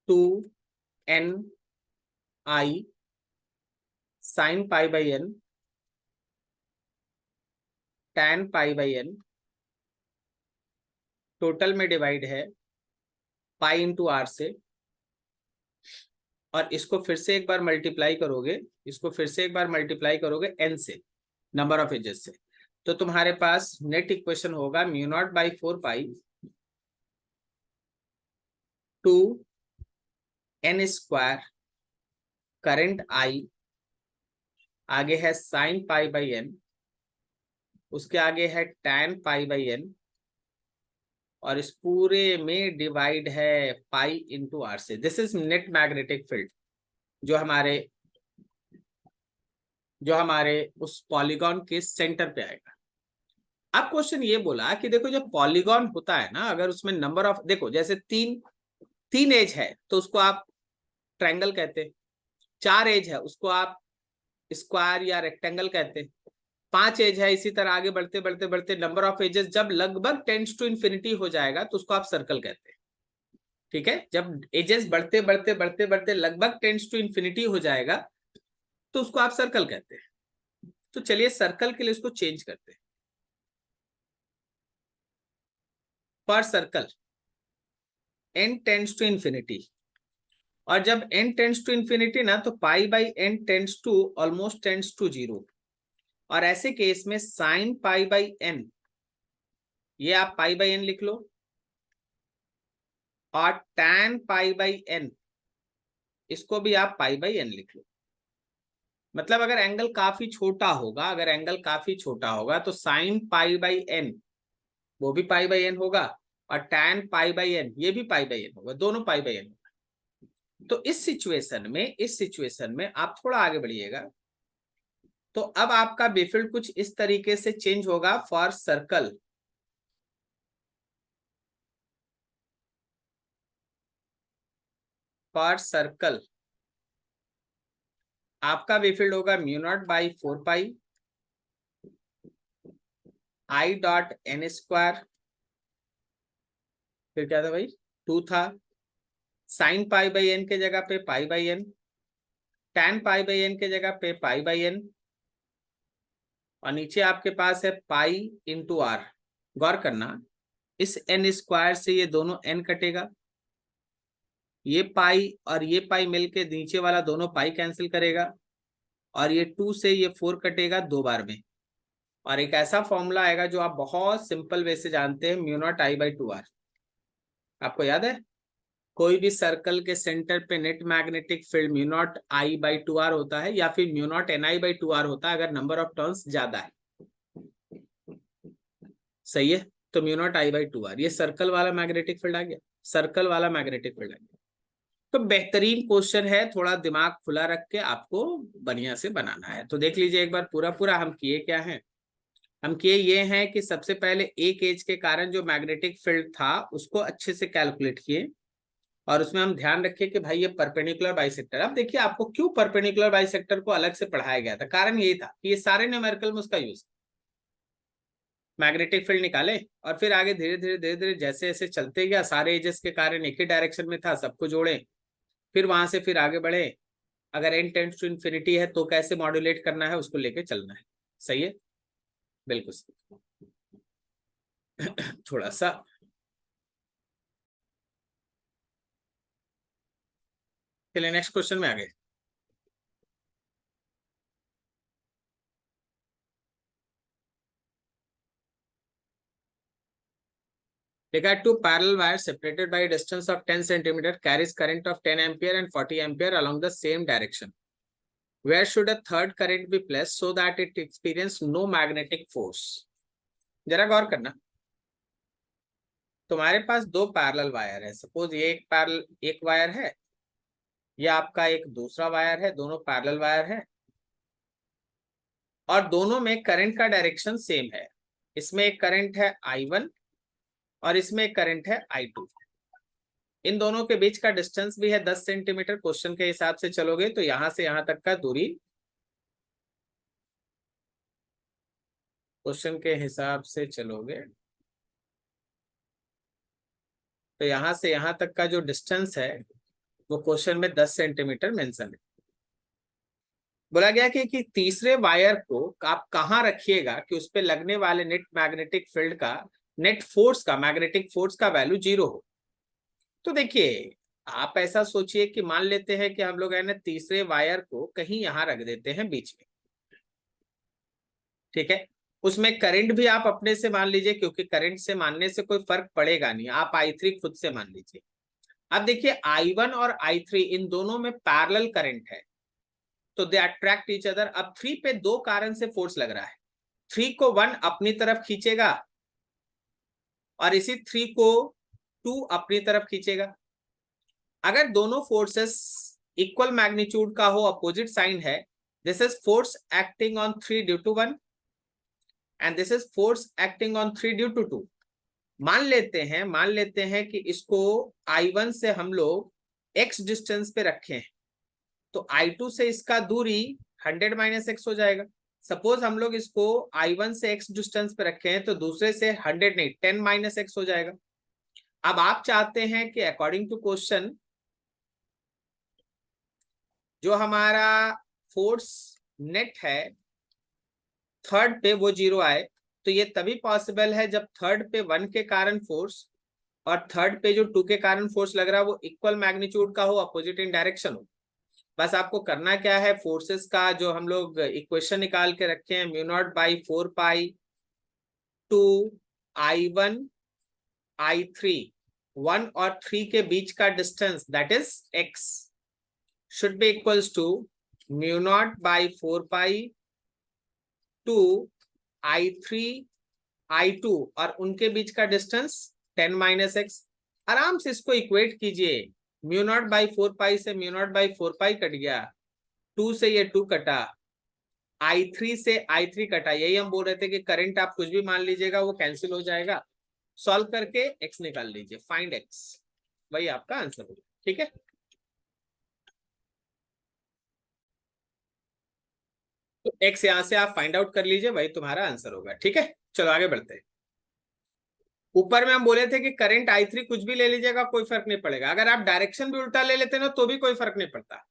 two n I sine pi by n tan pi by n, total में डिवाइड है पाई इंटू आर से, और इसको फिर से एक बार मल्टीप्लाई करोगे, इसको फिर से एक बार मल्टीप्लाई करोगे एन से, नंबर ऑफ एजेस से, तो तुम्हारे पास नेट इक्वेशन होगा mu naught by 4 pi two n square current I, आगे है साइन पाई बाई एन, उसके आगे है tan पाई बाई एन, और इस पूरे में डिवाइड है पाई इंटू आर से। This is net magnetic field जो हमारे उस पॉलीगॉन के सेंटर पे आएगा। अब क्वेश्चन ये बोला कि देखो जो पॉलीगॉन होता है ना, अगर उसमें नंबर ऑफ, देखो जैसे तीन तीन एज है तो उसको आप ट्रायंगल कहते हैं, 4 एज है उसको आप स्क्वायर या रेक्टेंगल कहते हैं, 5 एज है, इसी तरह आगे बढ़ते बढ़ते बढ़ते नंबर ऑफ एजेस जब लगभग टेंड्स टू इन्फिनिटी हो जाएगा तो उसको आप सर्कल कहते हैं। ठीक है, जब एजेस बढ़ते बढ़ते बढ़ते बढ़ते लगभग टेंड्स टू इन्फिनिटी हो जाएगा तो उसको आप सर्कल कहते हैं। तो चलिए सर्कल के लिए उसको चेंज करते हैं, पर circle n tends to infinity, और जब n टेंड्स टू इन्फिनिटी ना, तो pi by n tends to almost tends to 0, और ऐसे केस में साइन पाई बाई n, ये आप पाई बाई n लिख लो, और tan पाई बाई n, इसको भी आप पाई बाई n लिख लो। मतलब अगर एंगल काफी छोटा होगा, अगर एंगल काफी छोटा होगा तो साइन पाई बाई n वो भी पाई बाई n होगा, और tan पाई बाई n ये भी पाई बाई n होगा, दोनों पाई बाई n। तो इस सिचुएशन में आप थोड़ा आगे बढ़िएगा, तो अब आपका बेफिल्ड कुछ इस तरीके से चेंज होगा फॉर सर्कल। फॉर सर्कल आपका वी फील्ड होगा mu naught by 4 pi I dot n square, फिर क्या था भाई 2 था, साइन पाई बाई एन के जगह पे pi by n, tan pi by n के जगह पे पाई बाई एन, और नीचे आपके पास है पाई इंटू आर। गौर करना इस एन स्क्वायर से ये दोनों एन कटेगा, ये पाई और ये पाई मिलके नीचे वाला दोनों पाई कैंसिल करेगा, और ये 2 से ये 4 कटेगा 2 बार में, और एक ऐसा फॉर्मूला आएगा जो आप बहुत सिंपल वे से जानते हैं, mu naught I by 2 r. आपको याद है कोई भी सर्कल के सेंटर पे net magnetic field mu naught I by 2 r होता है, या फिर mu naught n I by 2 r होता है अगर नंबर ऑफ टर्न्स ज्यादा है। सही है, तो mu naught I by 2 r ये सर्कल वाला मैग्नेटिक फील्ड आ गया, सर्कल वाला मैग्नेटिक फील्ड आ गया। तो बेहतरीन क्वेश्चन है, थोड़ा दिमाग खुला रख के आपको बढ़िया से बनाना है। तो देख लीजिए एक बार पूरा पूरा हम किए क्या है। हम किए ये हैं कि सबसे पहले एक एज के कारण जो मैग्नेटिक फील्ड था उसको अच्छे से कैलकुलेट किए, और उसमें हम ध्यान रखें कि भाई ये परपेंडिकुलर बाइसेक्टर। अब देखिए आपको क्यों परपेंडिकुलर बाइसेक्टर को अलग से पढ़ाया गया था, कारण ये था कि ये सारे न्यूमेरिकल में उसका यूज, मैग्नेटिक फील्ड निकाले और फिर आगे धीरे धीरे धीरे धीरे जैसे जैसे चलते गया, सारे एजेस के कारण एक ही डायरेक्शन में था, सबको जोड़े, फिर वहां से फिर आगे बढ़े, अगर n टेंड्स टू इन्फिनिटी है तो कैसे मॉड्यूलेट करना है उसको लेके चलना है। सही है, बिल्कुल सही। थोड़ा सा चलिए नेक्स्ट क्वेश्चन में आ गए। देखा two parallel wire separated by distance of 10 centimetre carries current of 10 ampere and 40 ampere along the same direction. Where should a third current be placed so that it experience no magnetic force? जरा गौर करना, तुम्हारे पास दो parallel wire है, suppose ये एक wire है, या आपका एक दूसरा वायर है, दोनों पैरेलल वायर है, और दोनों में करंट का डायरेक्शन सेम है। इसमें एक करंट है I1 और इसमें एक करंट है I2। इन दोनों के बीच का डिस्टेंस भी है 10 सेंटीमीटर। क्वेश्चन के हिसाब से चलोगे तो यहां से यहां तक का दूरी, क्वेश्चन के हिसाब से चलोगे तो यहां से यहां तक का जो डिस्टेंस है वो क्वेश्चन में 10 सेंटीमीटर मेंशन है। बोला गया कि तीसरे वायर को आप कहां रखिएगा कि उस पर लगने वाले नेट मैग्नेटिक फील्ड का, नेट फोर्स का, मैग्नेटिक फोर्स का वैल्यू 0 हो। तो देखिए आप ऐसा सोचिए कि मान लेते हैं कि हम लोग है ना तीसरे वायर को कहीं यहां रख देते हैं बीच में, ठीक है। उसमें करंट भी आप अपने से मान लीजिए, क्योंकि करंट से मानने से कोई फर्क पड़ेगा नहीं, आप I3 खुद से मान लीजिए। अब देखिए I1 और I3 इन दोनों में पैरेलल करंट है, तो दे अट्रैक्ट ईच अदर। अब 3 पे दो कारण से फोर्स लग रहा है, 3 को 1 अपनी तरफ खींचेगा और इसी 3 को 2 अपनी तरफ खींचेगा। अगर दोनों फोर्सेस इक्वल मैग्नीट्यूड का हो, अपोजिट साइन है, this is force acting on 3 due to 1 and this is force acting on 3 due to 2। मान लेते हैं कि इसको I1 से हम लोग x डिस्टेंस पे रखे हैं, तो I2 से इसका दूरी 100 माइनस x हो जाएगा। सपोज हम लोग इसको I1 से x डिस्टेंस पे रखे हैं तो दूसरे से 100 नहीं 10 माइनस x हो जाएगा। अब आप चाहते हैं कि अकॉर्डिंग टू क्वेश्चन जो हमारा फोर्स नेट है थर्ड पे वो 0 आए, तो ये तभी पॉसिबल है जब थर्ड पे 1 के कारण फोर्स और थर्ड पे जो 2 के कारण फोर्स लग रहा है वो इक्वल मैग्नीट्यूड का हो, अपोजिट इन डायरेक्शन हो। बस आपको करना क्या है, फोर्सेस का जो हम लोग इक्वेशन निकाल के रखे हैं, mu naught by 4 pi two I1 I3, 1 और 3 के बीच का distance that is x should be equals to mu naught by 4 pi two I3 I2 और उनके बीच का डिस्टेंस 10 माइनस एक्स। आराम से इसको इक्वेट कीजिए, म्यू नॉट बाई 4 पाई से mu naught by 4 pi cut गया, 2 से ये 2 कटा, I3 से I3 कटा। यही हम बोल रहे थे कि करंट आप कुछ भी मान लीजिएगा वो कैंसिल हो जाएगा। सॉल्व करके x निकाल लीजिए, फाइंड x, वही आपका आंसर होगा। ठीक है, तो x यहां से आप फाइंड आउट कर लीजिए, वही तुम्हारा आंसर होगा। ठीक है, चलो आगे बढ़ते हैं। ऊपर में हम बोले थे कि करंट I3 कुछ भी ले लीजिएगा, कोई फर्क नहीं पड़ेगा। अगर आप डायरेक्शन भी उल्टा ले लेते ना तो भी कोई फर्क नहीं पड़ता।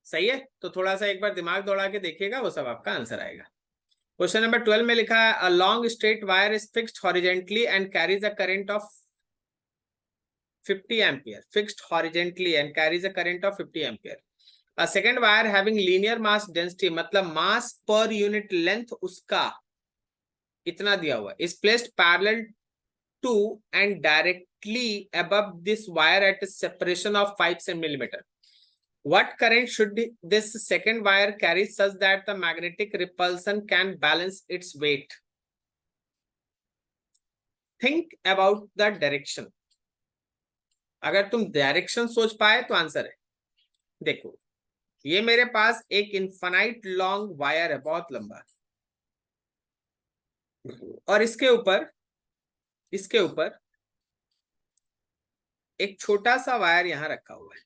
सही है, तो थोड़ा सा एक बार दिमाग दौड़ा के देखिएगा, वो सब आपका आंसर आएगा। क्वेश्चन नंबर 12 में लिखा है, a long straight wire is fixed horizontally and carries a current of 50 ampere, fixed horizontally and carries a current of 50 ampere. A second wire having linear mass density, मतलब mass per unit length उसका इतना दिया हुआ, is placed parallel to and directly above this wire at a separation of 5 cm. What current should this second wire carry such that the magnetic repulsion can balance its weight? Think about the direction. अगर तुम direction सोच पाए तो answer है। देखो, ये मेरे पास एक इनफाइनाइट लॉन्ग वायर है, बहुत लंबा, और इसके ऊपर एक छोटा सा वायर यहां रखा हुआ है।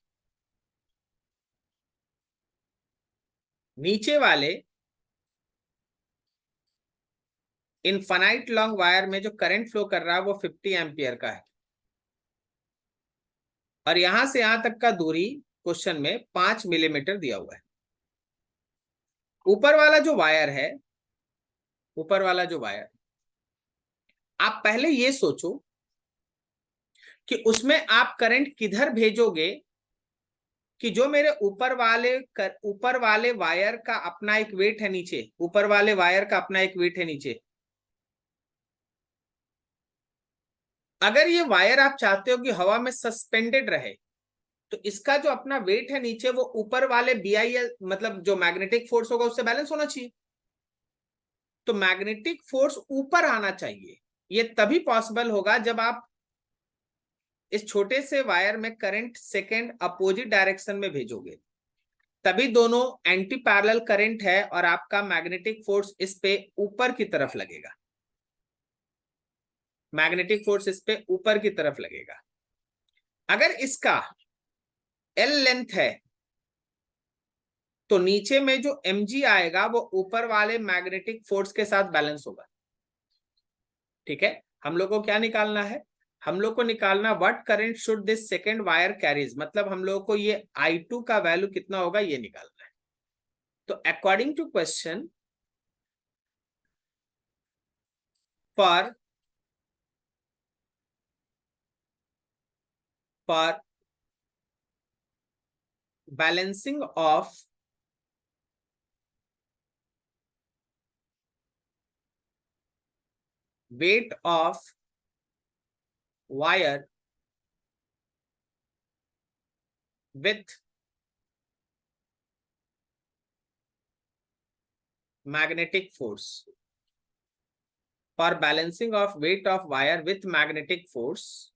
नीचे वाले इनफाइनाइट लॉन्ग वायर में जो करंट फ्लो कर रहा है वो 50 एम्पियर का है, और यहां से यहां तक का दूरी क्वेश्चन में 5 मिलीमीटर दिया हुआ है। ऊपर वाला जो वायर, आप पहले ये सोचो कि उसमें आप करंट किधर भेजोगे कि जो मेरे ऊपर वाले वायर का अपना एक वेट है नीचे, ऊपर वाले वायर का अपना एक वेट है नीचे। अगर ये वायर आप चाहते हो कि हवा में सस्पेंडेड रहे, तो इसका जो अपना वेट है नीचे वो ऊपर वाले BIL, मतलब जो मैग्नेटिक फोर्स होगा उससे बैलेंस होना चाहिए। तो मैग्नेटिक फोर्स ऊपर आना चाहिए। ये तभी पॉसिबल होगा जब आप इस छोटे से वायर में करंट सेकेंड अपोजिट डायरेक्शन में भेजोगे, तभी दोनों एंटी पैरेलल करंट है और आपका मैग्नेटिक फोर्स इस पे ऊपर की तरफ लगेगा। मैग्नेटिक फोर्स इस पे ऊपर की तरफ लगेगा। अगर इसका L लेंथ है तो नीचे में जो mg आएगा वो ऊपर वाले मैग्नेटिक फोर्स के साथ बैलेंस होगा। ठीक है, हम लोग को क्या निकालना है? हम लोग को निकालना what current should this second wire carries, मतलब हम लोग को ये I2 का वैल्यू कितना होगा ये निकालना है। तो according to question, for balancing of weight of wire with magnetic force, for balancing of weight of wire with magnetic force,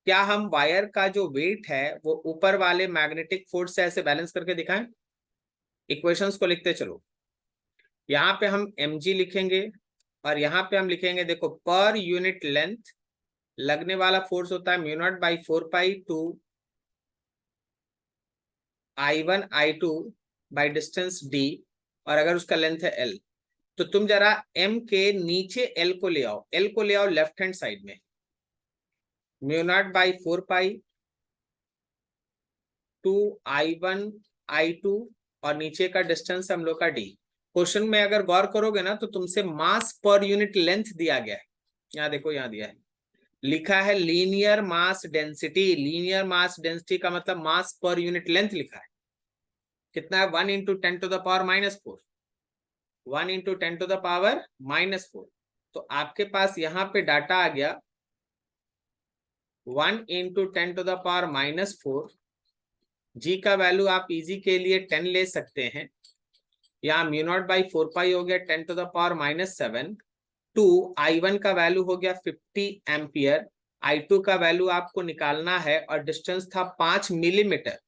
क्या हम वायर का जो वेट है वो ऊपर वाले मैग्नेटिक फोर्स से ऐसे बैलेंस करके दिखाएं? इक्वेशंस को लिखते चलो। यहाँ पे हम mg लिखेंगे और यहाँ पे हम लिखेंगे, देखो, पर यूनिट लेंथ लगने वाला फोर्स होता है μ0/4 to I1 I2 by distance d, और अगर उसका लेंथ है L, तो तुम जरा m के नीचे L को ले आओ, L को ले आओ लेफ्ट हैंड साइड में, μ0/4 टू I1 I2, और नीचे का डिस्टेंस हम लोग का d। क्वेश्चन में अगर गौर करोगे ना तो तुमसे मास पर यूनिट लेंथ दिया गया है। यहाँ देखो, यहाँ दिया है, लिखा है linear mass density. Linear mass density का मतलब मास पर यूनिट लेंथ लिखा है। कितना है? 1 × 10⁻⁻⁴। 1 × 10⁻⁻⁴। तो आपके पास यहाँ पे डाटा आ गया 1 × 10⁻⁻⁴। जी का वैल्यू आप इजी के लिए 10 ले सकते हैं। यहाँ μ0/4 हो गया 10⁻⁻⁷। टू I1 का वैल्यू हो गया 50 एम्पियर। I2 का वैल्यू आपको निकालना है और डिस्टेंस था 5 मिलीमीटर,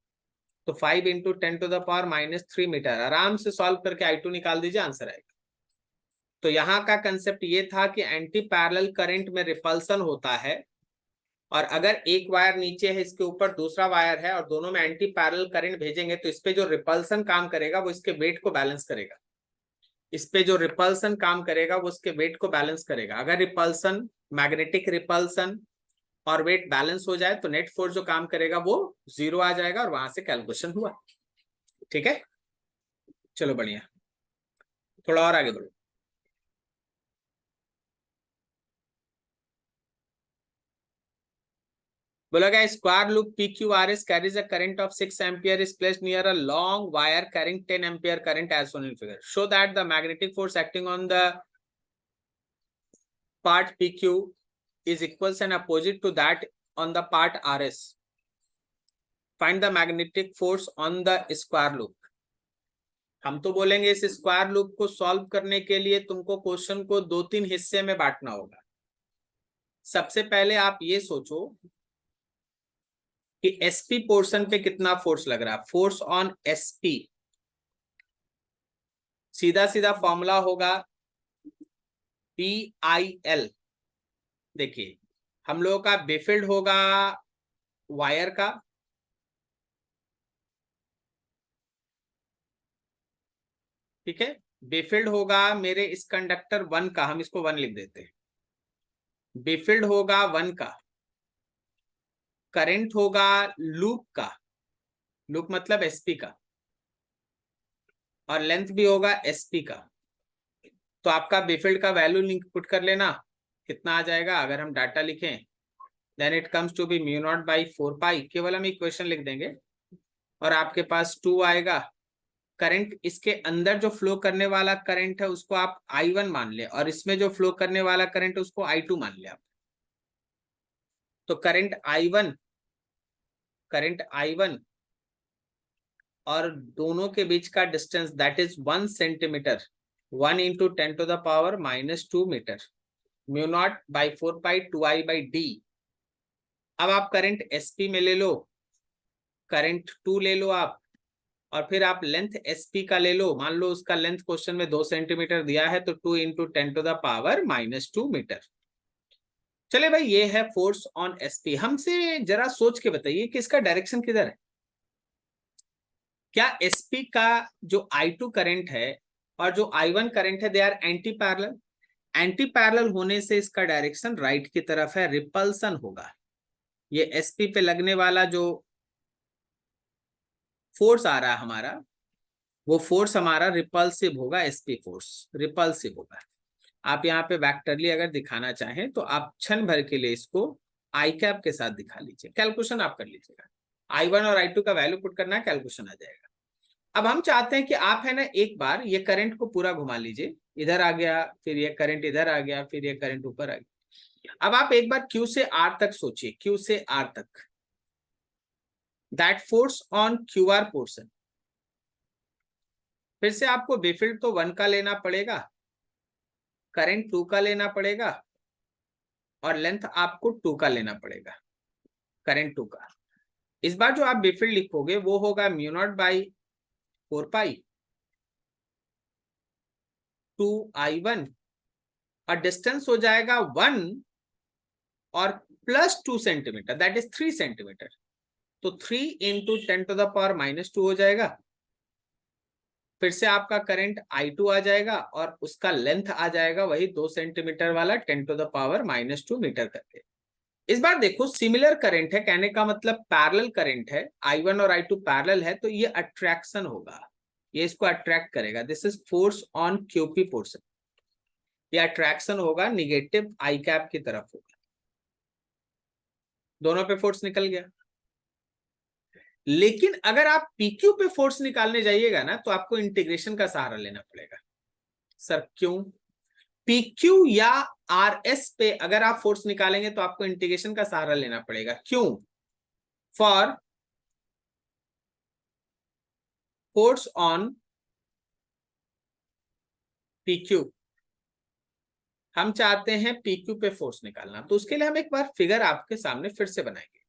तो 5 × 10⁻³ मीटर। आराम से सॉल्व करके I2 निकाल दीजिए, आंसर आएगा। तो यहाँ का कंसेप्ट ये था कि एंटी पैरेलल करंट में रिपल्सन होता है, और अगर एक वायर नीचे है, इसके ऊपर दूसरा वायर है, और दोनों में एंटी पैरेलल करंट भेजेंगे तो इस पे जो रिपल्सन काम करेगा वो इसके वेट को बैलेंस करेगा। इस पे जो रिपल्सन काम करेगा वो उसके वेट को बैलेंस करेगा। अगर रिपल्सन, मैग्नेटिक रिपल्सन और वेट बैलेंस हो जाए तो नेट फोर्स जो काम करेगा वो 0 आ जाएगा और वहां से कैलकुलेशन हुआ। ठीक है, चलो बढ़िया, थोड़ा और आगे बढ़ो। बोला गया square loop PQRS carries a current of 6 ampere is placed near a long wire carrying 10 ampere current as shown in figure. Show that the magnetic force acting on the part PQ is equals and opposite to that on the part RS. Find the magnetic force on the square loop. हम तो बोलेंगे इस square loop को solve करने के लिए तुमको question को 2-3 हिस्से में बांटना होगा। सबसे पहले आप ये सोचो कि SP पोर्शन पे कितना फोर्स लग रहा है। फोर्स ऑन SP सीधा सीधा फॉर्मूला होगा PIL। देखिए हम लोगों का बेफिल्ड होगा वायर का, ठीक है, बेफिल्ड होगा मेरे इस कंडक्टर 1 का, हम इसको 1 लिख देते हैं। बेफिल्ड होगा 1 का, करंट होगा लूप का, लूप मतलब SP का, और लेंथ भी होगा SP का। तो आपका बेफिल्ड का वैल्यू लिंक पुट कर लेना, कितना आ जाएगा अगर हम डाटा लिखें, then it comes to be mu naught by 4 pi, केवल हम इक्वेशन लिख देंगे और आपके पास 2 आएगा। करंट इसके अंदर जो फ्लो करने वाला करंट है उसको आप I1 मान ले और इसमें जो फ्लो करने वाला करंट है उसको I2 मान ले आप। तो करंट I1 और दोनों के बीच का distance that is 1 centimetre, 1 into 10 to the power -2 metre, mu naught by 4 pi 2I/d। अब आप करंट SP में ले लो, करंट 2 ले लो आप, और फिर आप लेंथ SP का ले लो। मान लो उसका लेंथ क्वेश्चन में 2 सेंटीमीटर दिया है तो 2 into 10 to the power -2 metre. चले भाई, ये है फोर्स ऑन SP। हमसे जरा सोच के बताइए कि इसका डायरेक्शन किधर है। क्या SP का जो I2 करंट है और जो I1 करंट है they are anti parallel. Anti parallel होने से इसका डायरेक्शन राइट की तरफ है, रिपल्सन होगा। ये SP पे लगने वाला जो फोर्स आ रहा है हमारा, वो फोर्स हमारा रिपल्सिव होगा, SP फोर्स रिपल्सिव होगा। आप यहाँ पे वेक्टरली अगर दिखाना चाहें तो आप क्षण भर के लिए इसको आई कैप के साथ दिखा लीजिए, कैलकुलेशन आप कर लीजिएगा। I1 और I2 का वैल्यू पुट करना है, कैलकुलेशन आ जाएगा। अब हम चाहते हैं कि आप है ना एक बार ये करंट को पूरा घुमा लीजिए, इधर आ गया, फिर ये करंट इधर आ गया, फिर ये करंट ऊपर आ गया। अब आप एक बार Q से R तक सोचिए, Q से R तक, that force on QR portion. फिर से आपको बेफिल्ड तो 1 का लेना पड़ेगा, करंट 2 का लेना पड़ेगा और लेंथ आपको 2 का लेना पड़ेगा, करंट 2 का। इस बार जो आप बेफिल्ड लिखोगे वो होगा mu naught by 4 pi 2I1 और डिस्टेंस हो जाएगा 1 और +2 सेंटीमीटर, दैट इज 3 सेंटीमीटर। तो 3 इंटू 10 टू द पावर -2 हो जाएगा। फिर से आपका करंट I2 आ जाएगा और उसका लेंथ आ जाएगा वही 2 सेंटीमीटर वाला, 10 टू द पावर -2 मीटर करके। इस बार देखो सिमिलर करंट है, कहने का मतलब पैरेलल करंट है, I1 और I2 पैरेलल है, तो ये अट्रैक्शन होगा, ये इसको अट्रैक्ट करेगा। This is force on QP portion. ये अट्रैक्शन होगा, निगेटिव I कैप की तरफ होगा, दोनों पे फोर्स निकल गया। लेकिन अगर आप PQ पे फोर्स निकालने जाइएगा ना तो आपको इंटीग्रेशन का सहारा लेना पड़ेगा। सर क्यों? PQ या RS पे अगर आप फोर्स निकालेंगे तो आपको इंटीग्रेशन का सहारा लेना पड़ेगा। क्यों? फॉर फोर्स ऑन PQ हम चाहते हैं PQ पे फोर्स निकालना, तो उसके लिए हम एक बार फिगर आपके सामने फिर से बनाएंगे।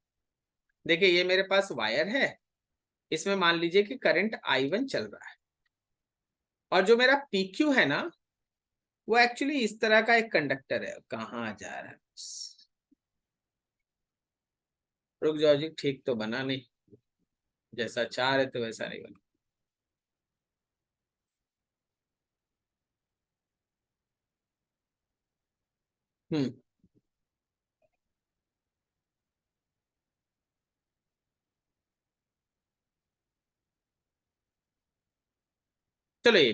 देखिए ये मेरे पास वायर है, इसमें मान लीजिए कि करंट I1 चल रहा है और जो मेरा PQ है ना वो एक्चुअली इस तरह का एक कंडक्टर है। कहाँ जा रहा है, रुक जाओ जी, ठीक तो बना नहीं, जैसा चाह रहे थे वैसा नहीं बना। हम्म चलो ये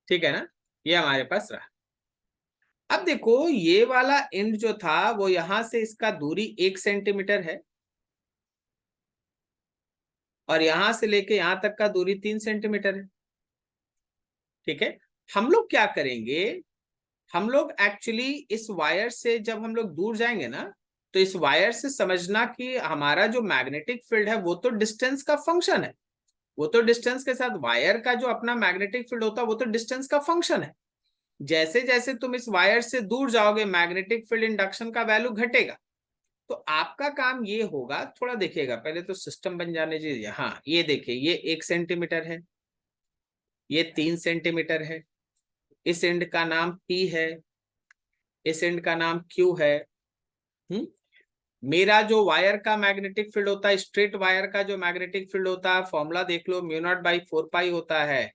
ठीक है ना, ये हमारे पास रहा। अब देखो ये वाला एंड जो था वो यहां से इसका दूरी 1 सेंटीमीटर है, और यहां से लेके यहां तक का दूरी 3 सेंटीमीटर है। ठीक है, हम लोग क्या करेंगे, हम लोग एक्चुअली इस वायर से जब हम लोग दूर जाएंगे ना, तो इस वायर से समझना कि हमारा जो मैग्नेटिक फील्ड है वो तो डिस्टेंस का फंक्शन है, वो तो डिस्टेंस के साथ वायर का जो अपना मैग्नेटिक फील्ड होता है वो तो डिस्टेंस का फंक्शन है। जैसे जैसे तुम इस वायर से दूर जाओगे मैग्नेटिक फील्ड इंडक्शन का वैल्यू घटेगा। तो आपका काम ये होगा, थोड़ा देखिएगा पहले तो सिस्टम बन जाने दीजिए। हाँ ये देखिए, ये 1 सेंटीमीटर है, ये 3 सेंटीमीटर है, इस एंड का नाम P है, इस एंड का नाम Q है। हम्म मेरा जो वायर का मैग्नेटिक फील्ड होता है, स्ट्रेट वायर का जो मैग्नेटिक फील्ड होता है, फॉर्मूला देख लो, μ0/4 पाई होता है,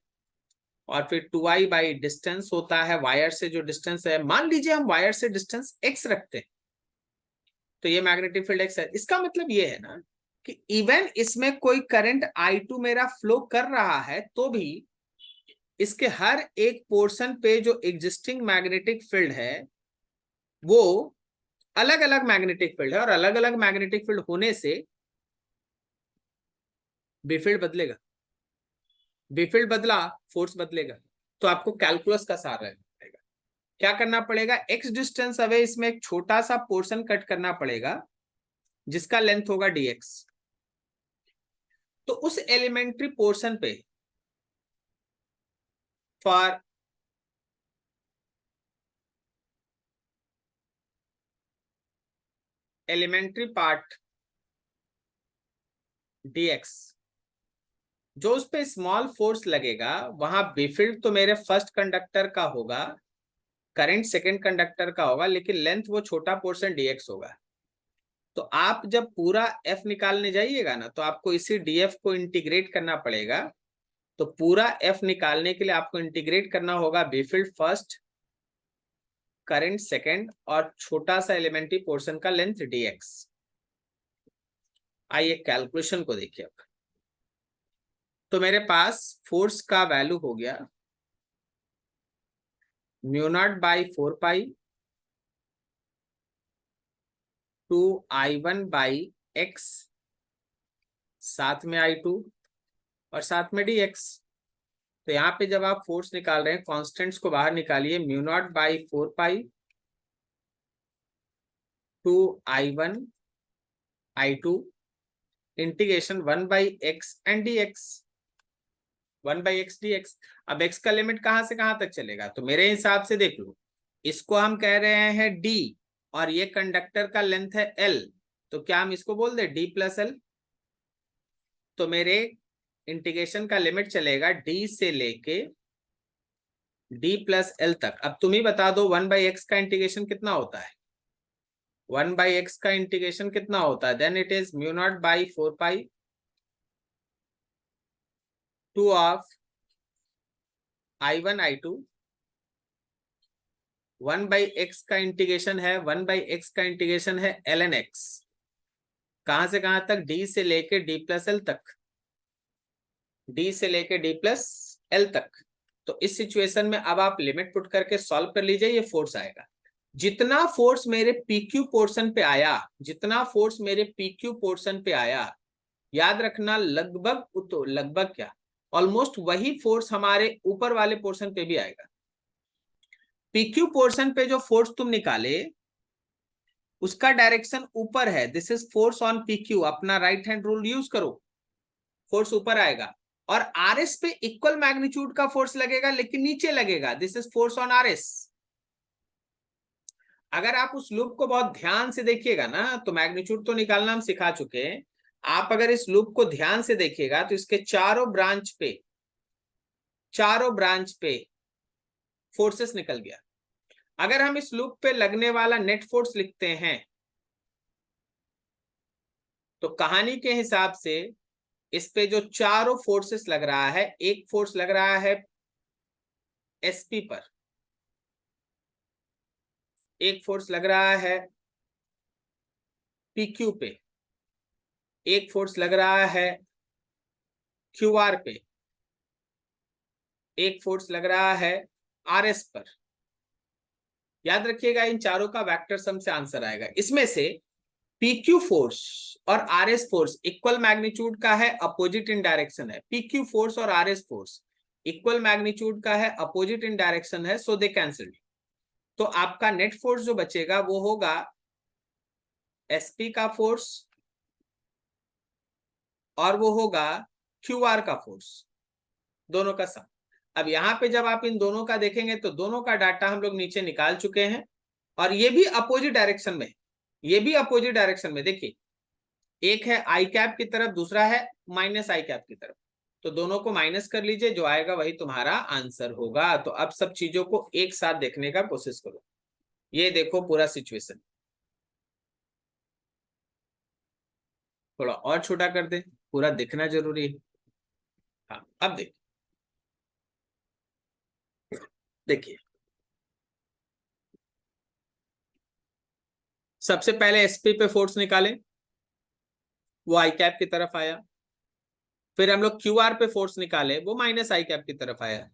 और फिर 2I डिस्टेंस होता है वायर से जो डिस्टेंस है। मान लीजिए हम वायर से डिस्टेंस x रखते हैं, तो ये मैग्नेटिक फील्ड x है। इसका मतलब ये है ना कि इवन इसमें कोई करंट I2 मेरा फ्लो कर रहा है तो भी इसके हर एक पोर्शन पे जो एग्जिस्टिंग मैग्नेटिक फील्ड है वो अलग अलग मैग्नेटिक फील्ड है, और अलग अलग मैग्नेटिक फील्ड होने से बेफील्ड बदलेगा, बेफील्ड बदला फोर्स बदलेगा। तो आपको कैलकुलस का सहारा लेना पड़ेगा। क्या करना पड़ेगा, एक्स डिस्टेंस अवे इसमें एक छोटा सा पोर्शन कट करना पड़ेगा जिसका लेंथ होगा dx। तो उस एलिमेंट्री पोर्शन पे फॉर एलिमेंट्री पार्ट dx, जो उस पे स्मॉल फोर्स लगेगा वहां बेफील्ड तो मेरे फर्स्ट कंडक्टर का होगा, करंट सेकंड कंडक्टर का होगा, लेकिन लेंथ वो छोटा पोर्शन dx होगा। तो आप जब पूरा f निकालने जाइएगा ना, तो आपको इसी df को इंटीग्रेट करना पड़ेगा। तो पूरा f निकालने के लिए आपको इंटीग्रेट करना होगा बेफील्ड फर्स्ट, करंट सेकंड, और छोटा सा एलिमेंट्री पोर्शन का लेंथ dx। आइए कैलकुलेशन को देखिए अब। तो मेरे पास फोर्स का वैल्यू हो गया μ0/4 पाई 2I1/x, साथ में I2 और साथ में dx। तो यहाँ पे जब आप फोर्स निकाल रहे हैं, कॉन्स्टेंट्स को बाहर निकालिए, μ0/4 पाई 2I1 I2 integration 1/x and dx, 1/x dx। अब x का लिमिट कहां से कहां तक चलेगा, तो मेरे हिसाब से देख लो, इसको हम कह रहे हैं d, और ये कंडक्टर का लेंथ है l, तो क्या हम इसको बोल दे d+l। तो मेरे इंटीग्रेशन का लिमिट चलेगा d से लेके d+l तक। अब तुम ही बता दो 1/x का इंटीग्रेशन कितना होता है, 1/x का इंटीग्रेशन कितना होता है, then it is μ0/4 pi 2 of I1 I2। 1/x का इंटीग्रेशन है, 1/x का इंटीग्रेशन है ln x, कहां से कहां तक, d से लेके d+l तक, d से लेके d+l तक। तो इस सिचुएशन में अब आप लिमिट पुट करके सॉल्व कर लीजिए, ये फोर्स आएगा। जितना फोर्स मेरे PQ पोर्शन पे आया, जितना फोर्स मेरे PQ पोर्शन पे आया, याद रखना लगभग, तो लगभग क्या, ऑलमोस्ट वही फोर्स हमारे ऊपर वाले पोर्शन पे भी आएगा। PQ पोर्शन पे जो फोर्स तुम निकाले उसका डायरेक्शन ऊपर है, this is force on PQ। अपना राइट हैंड रूल यूज करो, फोर्स ऊपर आएगा। और RS पे इक्वल मैग्नीट्यूड का फोर्स लगेगा लेकिन नीचे लगेगा, this is force on RS। अगर आप उस लूप को बहुत ध्यान से देखिएगा ना, तो मैग्नीट्यूड तो निकालना हम सिखा चुके हैं। आप अगर इस लूप को ध्यान से देखिएगा तो इसके चारों ब्रांच पे फोर्सेस निकल गया। अगर हम इस लूप पे लगने वाला नेट फोर्स लिखते हैं, तो कहानी के हिसाब से इस पे जो चारों फोर्सेस लग रहा है, एक फोर्स लग रहा है SP पर, एक फोर्स लग रहा है PQ पे, एक फोर्स लग रहा है QR पे, एक फोर्स लग रहा है RS पर। याद रखिएगा इन चारों का वेक्टर सम से आंसर आएगा। इसमें से PQ फोर्स और RS फोर्स इक्वल मैग्नीट्यूड का है, अपोजिट इन डायरेक्शन है। PQ फोर्स और RS फोर्स इक्वल मैग्नीट्यूड का है, अपोजिट इन डायरेक्शन है, सो दे कैंसिल। तो आपका नेट फोर्स जो बचेगा वो होगा SP का फोर्स और वो होगा QR का फोर्स, दोनों का सम। अब यहाँ पे जब आप इन दोनों का देखेंगे तो दोनों का डाटा हम लोग नीचे निकाल चुके हैं और ये भी अपोजिट डायरेक्शन में, ये भी अपोजिट डायरेक्शन में। देखिए एक है आई कैप की तरफ, दूसरा है माइनस आई कैप की तरफ, तो दोनों को माइनस कर लीजिए, जो आएगा वही तुम्हारा आंसर होगा। तो अब सब चीजों को एक साथ देखने का कोशिश करो। ये देखो पूरा सिचुएशन, थोड़ा और छोटा कर दे, पूरा दिखना जरूरी है। हाँ अब देखिए सबसे पहले SP पे फोर्स निकालें, वो आई कैप की तरफ आया। फिर हम लोग QR पे फोर्स निकाले, वो माइनस आई कैप की तरफ आया।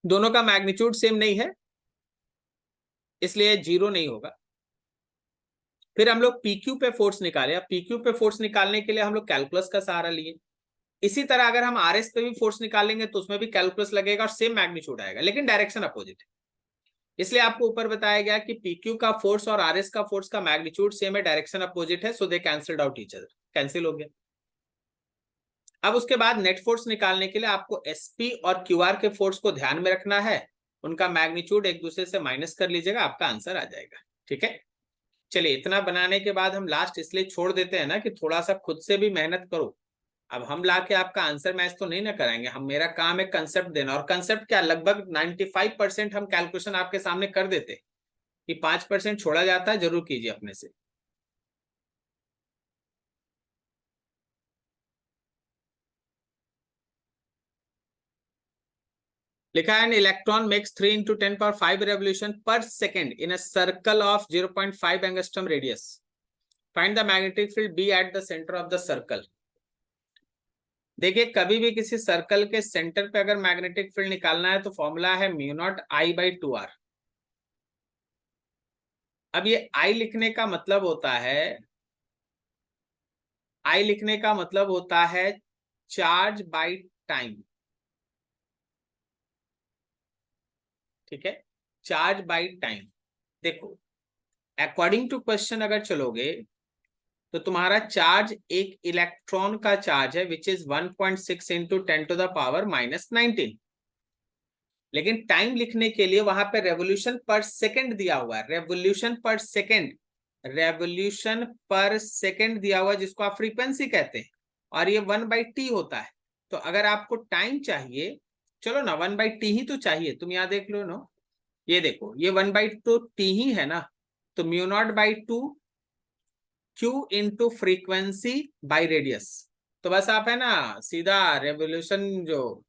दोनों का मैग्नीट्यूड सेम नहीं है इसलिए जीरो नहीं होगा। फिर हम लोग PQ पे फोर्स निकाले। अब PQ पे फोर्स निकालने के लिए हम लोग कैलकुलस का सहारा लिए। इसी तरह अगर हम RS पे भी फोर्स निकालेंगे तो उसमें भी कैलकुलस लगेगा और सेम मैग्नीट्यूड आएगा, लेकिन डायरेक्शन अपोजिट है। इसलिए आपको ऊपर बताया गया कि PQ का फोर्स और RS का फोर्स का मैग्नीट्यूड सेम है, डायरेक्शन अपोजिट है, so they cancelled out each other, cancel हो गया। अब उसके बाद नेट फोर्स निकालने के लिए आपको SP और QR के फोर्स को ध्यान में रखना है, उनका मैग्नीट्यूड एक दूसरे से माइनस कर लीजिएगा, आपका आंसर आ जाएगा। ठीक है, चलिए इतना बनाने के बाद हम लास्ट इसलिए छोड़ देते हैं ना कि थोड़ा सा खुद से भी मेहनत करो। अब हम लाके आपका आंसर मैच तो नहीं ना कराएंगे, हम, मेरा काम है कंसेप्ट देना। और कंसेप्ट क्या, लगभग 95% हम कैलकुलेशन आपके सामने कर देते, कि 5% छोड़ा जाता है, जरूर कीजिए अपने से। लिखा है, electron makes 3 × 10⁵ revolution per second in a circle of 0.5 angstrom radius. Find the magnetic field B at the centre of the circle. देखिए कभी भी किसी सर्कल के सेंटर पे अगर मैग्नेटिक फील्ड निकालना है तो फॉर्मूला है μ0I/2r। अब ये I लिखने का मतलब होता है, I लिखने का मतलब होता है चार्ज बाय टाइम। ठीक है, चार्ज बाय टाइम। देखो अकॉर्डिंग टू क्वेश्चन अगर चलोगे तो तुम्हारा चार्ज एक इलेक्ट्रॉन का चार्ज है विच इज 1.6 × 10⁻⁻19। लेकिन टाइम लिखने के लिए वहां पे रेवोल्यूशन पर सेकंड दिया हुआ है, रेवोल्यूशन पर सेकंड, रेवोल्यूशन पर सेकंड दिया हुआ है, जिसको आप फ्रीक्वेंसी कहते हैं, और ये 1/t होता है। तो अगर आपको टाइम चाहिए, चलो ना 1/t ही तो चाहिए, तुम यहाँ देख लो ना, ये देखो ये 1/2t ही है ना, तो μ0/2 Q into frequency by radius. तो बस आप है ना सीधा रेवोल्यूशन जो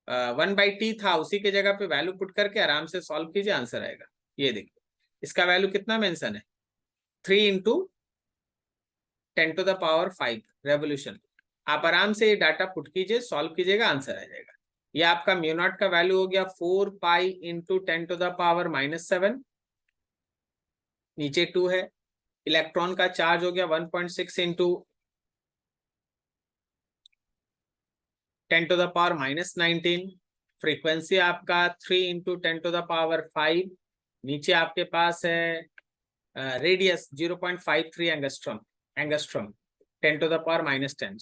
1/t था उसी के जगह पे वैल्यू पुट करके आराम से सॉल्व कीजिए, आंसर आएगा। ये देखिए इसका वैल्यू कितना मेंशन है, 3 × 10⁵ रेवोल्यूशन। आप आराम से ये डाटा पुट कीजिए, सॉल्व कीजिएगा, आंसर आ जाएगा। ये आपका μ0 का वैल्यू हो गया 4π × 10⁻⁻7, नीचे 2 है। इलेक्ट्रॉन का चार्ज हो गया 1.6 × 10⁻⁻19। फ्रीक्वेंसी आपका 3 × 10⁵ नीचे आपके पास है रेडियस 0.53 एंगस्ट्रॉम, 10⁻⁻10।